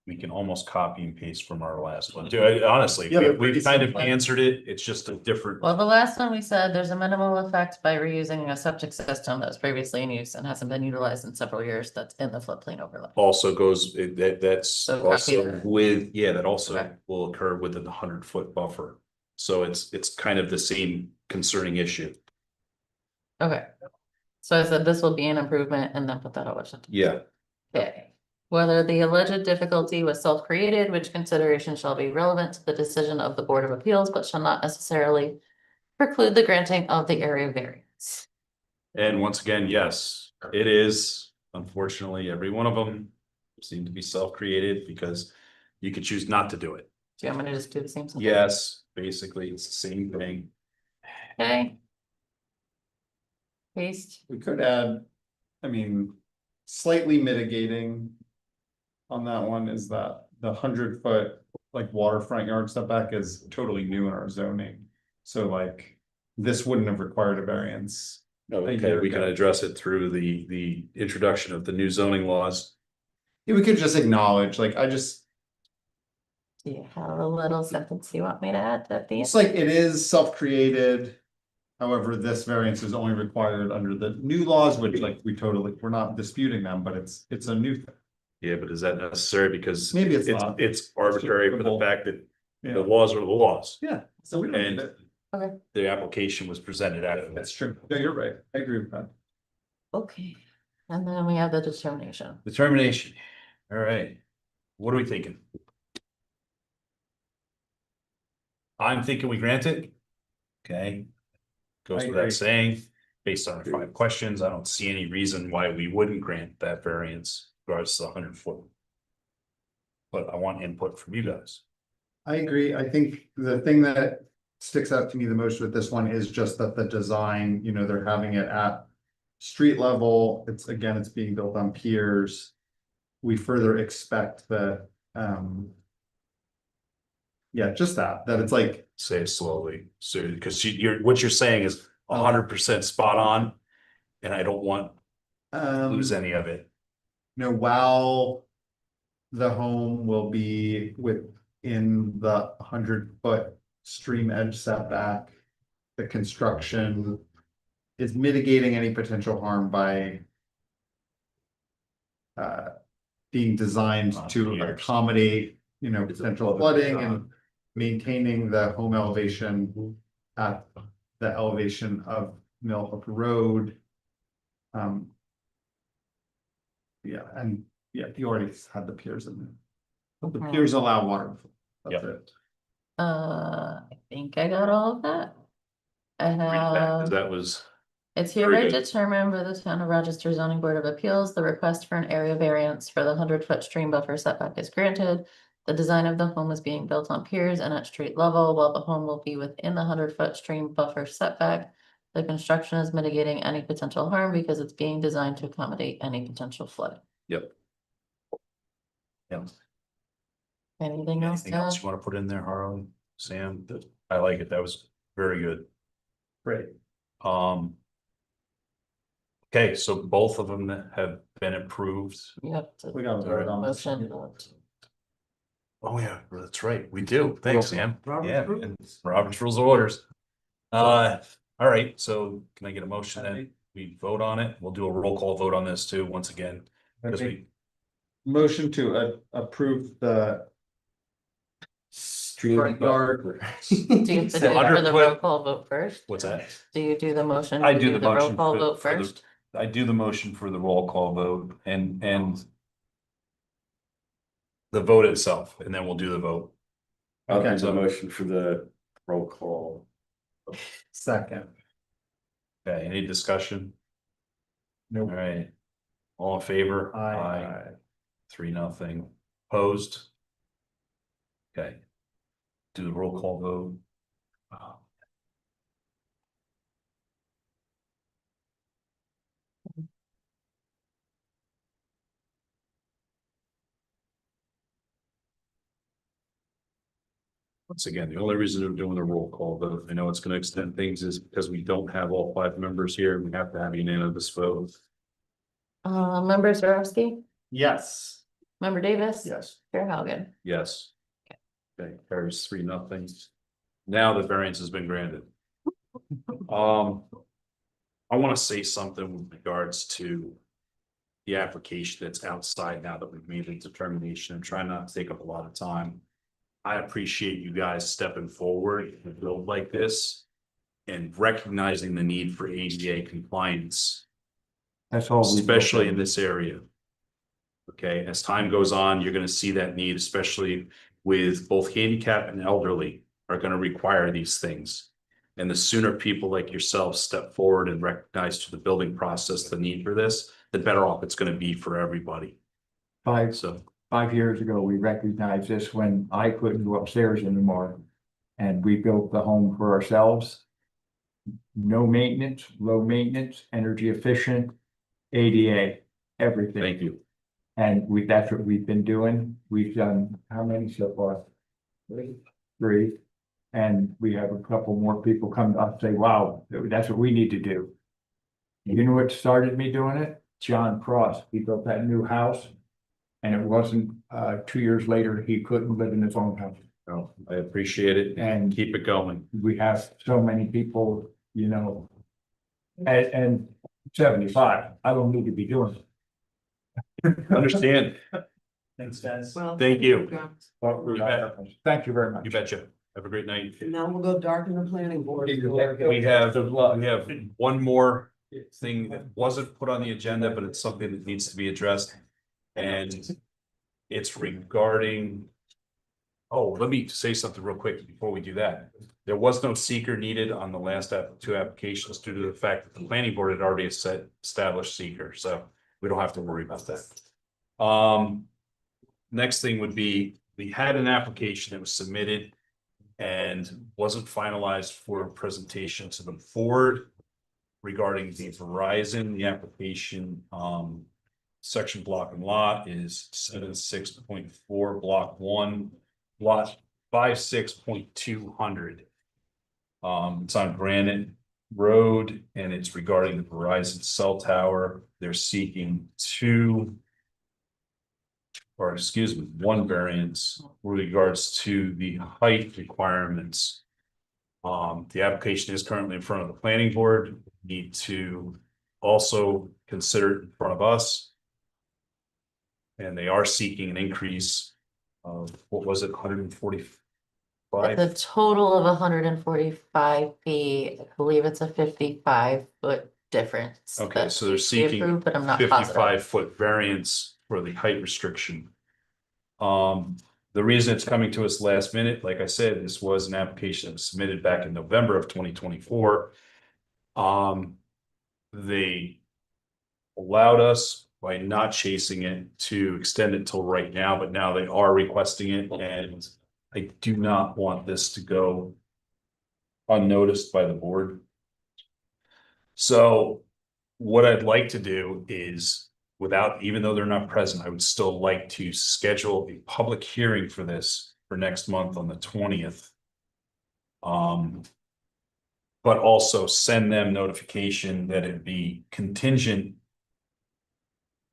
We can almost copy and paste from our last one, too. Honestly, Yeah, they're we've pretty kind of similar. answered it. It's just a different. Well, the last one we said, there's a minimal effect by reusing a septic system that was previously in use and hasn't been utilized in several years. That's in the floodplain overlay. Also goes, that's So copy also that. with, yeah, that also Okay. will occur within the 100-foot buffer. So it's kind of the same concerning issue. Okay. So I said this will be an improvement and then put that over. Yeah. Okay. Whether the alleged difficulty was self-created, which consideration shall be relevant to the decision of the Board of Appeals, but shall not necessarily preclude the granting of the area variance. And once again, yes, it is. Unfortunately, every one of them seem to be self-created because you could choose not to do it. Do you want me to just do the same? sentence? Yes, basically, it's the same thing. Okay. Paste. We could add, I mean, slightly mitigating. On that one is that the 100-foot like waterfront yard setback is totally new in our zoning. So like, this wouldn't have required a variance. Okay, we can address it through the introduction of the new zoning laws. Yeah, we could just acknowledge, like, I just, Do you have a little sentence you want me to add at the end? it's like it is self-created. However, this variance is only required under the new laws, which like we're not disputing them, but it's a new thing. Yeah, but is that necessary? Because Maybe it's not. it's arbitrary for the applicable. fact that the Yeah, laws are the laws. yeah, so we don't need And it. the application was presented out of That's this true. No, you're right. I agree with that. Okay. And then we have the determination. determination. All right, what are we thinking? I'm thinking we grant it. Okay. Goes I without agree. saying, based on our 5 questions, I don't see any reason why we wouldn't grant that variance regards to the 100-foot. But I want input from you guys. I agree. I think the thing that sticks out to me the most with this one is just that the design, you know, they're having it at street level, it's being built on piers. We further expect that, yeah, just that it's like, Say it slowly, so, because what you're saying is 100% spot on. And I don't want to lose any of it. while the home will be within the 100-foot stream edge setback, the construction is mitigating any potential harm by being designed to accommodate, potential flooding and maintaining the home elevation at the elevation of Mill Hook Road. You already had the piers in there. The piers allow water. That's Yep. it. I think I got all of that. I Read it back, 'cause have, that was, it's very hereby good. determined by the Town of Rochester Zoning Board of Appeals, the request for an area variance for the 100-foot stream buffer setback is granted. The design of the home is being built on piers and at street level, while the home will be within the 100-foot stream buffer setback. The construction is mitigating any potential harm because it's being designed to accommodate any potential flooding. yep. Anything else? Anything else you want to put in there, Harlan, Sam? I like it. That was very good. Great. Okay, so both of them have been approved. Yep. We got to vote on this. Motion. Oh, yeah, that's right. We do. Thanks, Sam. Robert's Yeah, rules. and Robert's Rules of Orders. All right, so can I get a motion then? We vote on it. We'll do a roll call vote on this too, once again. Because we, Motion to approve the front yard. Do you have to do it for the 100 roll foot- call vote first? what's that? Do you do the motion? I to do the Roll motion call for- vote for the- first? I do the motion for the roll call vote and the vote itself, and then we'll do the vote. I'll do Okay. the motion for the roll call. Second. Okay, any discussion? Nope. All right. All in favor? Aye. 3-0. Opposed? Okay. Do the roll call vote. Once again, the only reason we're doing the roll call vote, I know it's gonna extend things, is because we don't have all 5 members here, we have to have unanimous vote. Member Zarowski, Yes. member Davis. Yes. Chair Haugen. Yes. Okay, carries 3-0. Now the variance has been granted. I want to say something with regards to the application that's outside now that we've made the determination and try not to take up a lot of time. I appreciate you guys stepping forward and build like this and recognizing the need for ADA compliance, That's all. we- especially in this area. Okay, as time goes on, you're gonna see that need, especially with both handicap and elderly are gonna require these things. And the sooner people like yourself step forward and recognize to the building process the need for this, the better off it's gonna be for everybody. So, 5 years ago, we recognized this when I couldn't go upstairs anymore. And we built the home for ourselves. No maintenance, low maintenance, energy efficient, ADA, everything. thank you. And that's what we've been doing. We've done how many so far? 3. And we have a couple more people come to us and say, wow, that's what we need to do. You know what started me doing it? John Cross. He built that new house. And it wasn't, 2 years later, he couldn't live in his own house. Oh, I appreciate it and And keep it going. we have so many people, and 75, I don't need to be doing it. Understand? Thanks, guys. Well. Thank you. Thank you very much. You betcha. Have a great night. Now we'll go darken the planning board. We have one more thing that wasn't put on the agenda, but it's something that needs to be addressed. And it's regarding. Oh, let me say something real quick before we do that. There was no seeker needed on the last 2 applications due to the fact that the planning board had already established seeker, so we don't have to worry about that. Next thing would be, we had an application that was submitted and wasn't finalized for presentation to the board regarding the Verizon, the application, section block and lot is 76.4 block 1, lot 56.200. It's on Granite Road and it's regarding the Verizon cell tower. They're seeking one variance with regards to the height requirements. The application is currently in front of the planning board, need to also consider it in front of us. And they are seeking an increase of, what was it, 145? It's a total of 145 feet. I believe it's a 55-foot difference. Okay, that so they're needs to be seeking approved, but I'm not positive. 55-foot variance for the height restriction. The reason it's coming to us last minute, like I said, this was an application that was submitted back in November of 2024. They allowed us by not chasing it to extend it till right now, but now they are requesting it, and I do not want this to go unnoticed by the board. So what I'd like to do is, even though they're not present, I would still like to schedule a public hearing for this for next month on the 20th. But also send them notification that it'd be contingent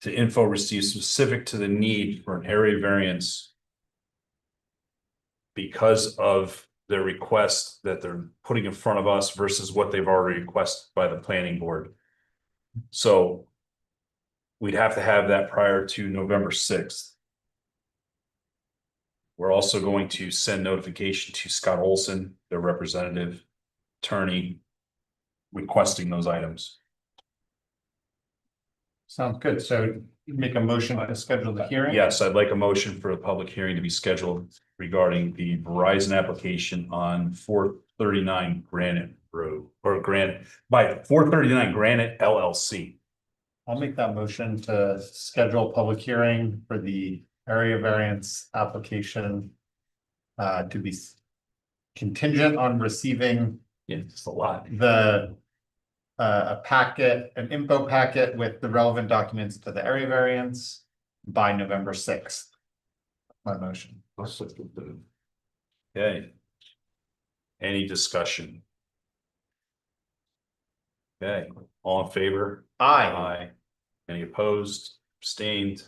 to info received specific to the need for an area variance because of their request that they're putting in front of us versus what they've already requested by the planning board. So we'd have to have that prior to November 6th. We're also going to send notification to Scott Olson, their representative attorney, requesting those items. Sounds good. So make a motion to schedule the hearing? Yes, I'd like a motion for a public hearing to be scheduled regarding the Verizon application on 439 Granite Road, or Granite, by 439 Granite LLC. I'll make that motion to schedule a public hearing for the area variance application. To be contingent on receiving Yeah, it's a lot. a packet, an info packet with the relevant documents to the area variance by November 6th. My motion. Okay. Any discussion? Okay, all in favor? Aye. Any opposed, abstained?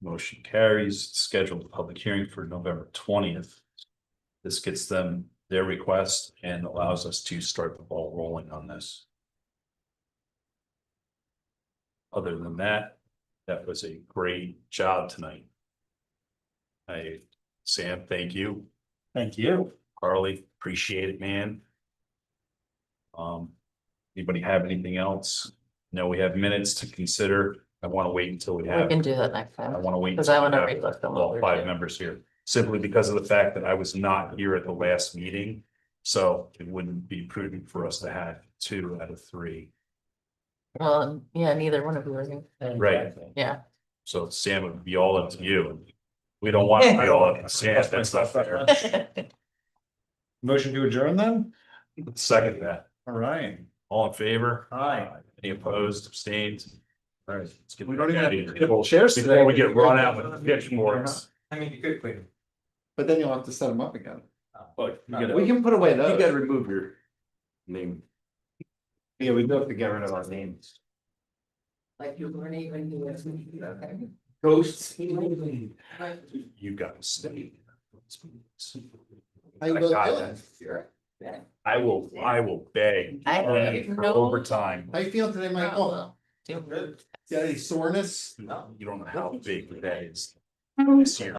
Motion carries. Scheduled public hearing for November 20th. This gets them their request and allows us to start the ball rolling on this. Other than that, that was a great job tonight. Sam, thank you. Thank you. Carly, appreciate it, man. Anybody have anything else? No, we have minutes to consider. I want to wait until we We have. can do that next I time. want to wait. Because I until we want to have relook them. all over 5 too. members here, simply because of the fact that I was not here at the last meeting. So it wouldn't be prudent for us to have 2 out of 3. Well, yeah, neither one of you were here. Right. Yeah. So Sam would be all up to you. We don't want to be all up to Sam. That's not fair. Motion to adjourn then? Second that. All right. All in favor? Aye. Any opposed, abstained? All right. Let's get We don't the even heck have out of to here. get chairs Before today. we get run out with pitchforks. I mean, you could clean. But then you'll have to set them up again. Look, you gotta- We can put away You those. gotta remove your name. Yeah, we do have to get rid of our names. Like you weren't even here. Okay. Ghosts. You got to stay. How you I both got doing? that. I will beg I for know. overtime. How you feeling today, Oh, Michael? well. Got any soreness? You don't know how big that is. This year.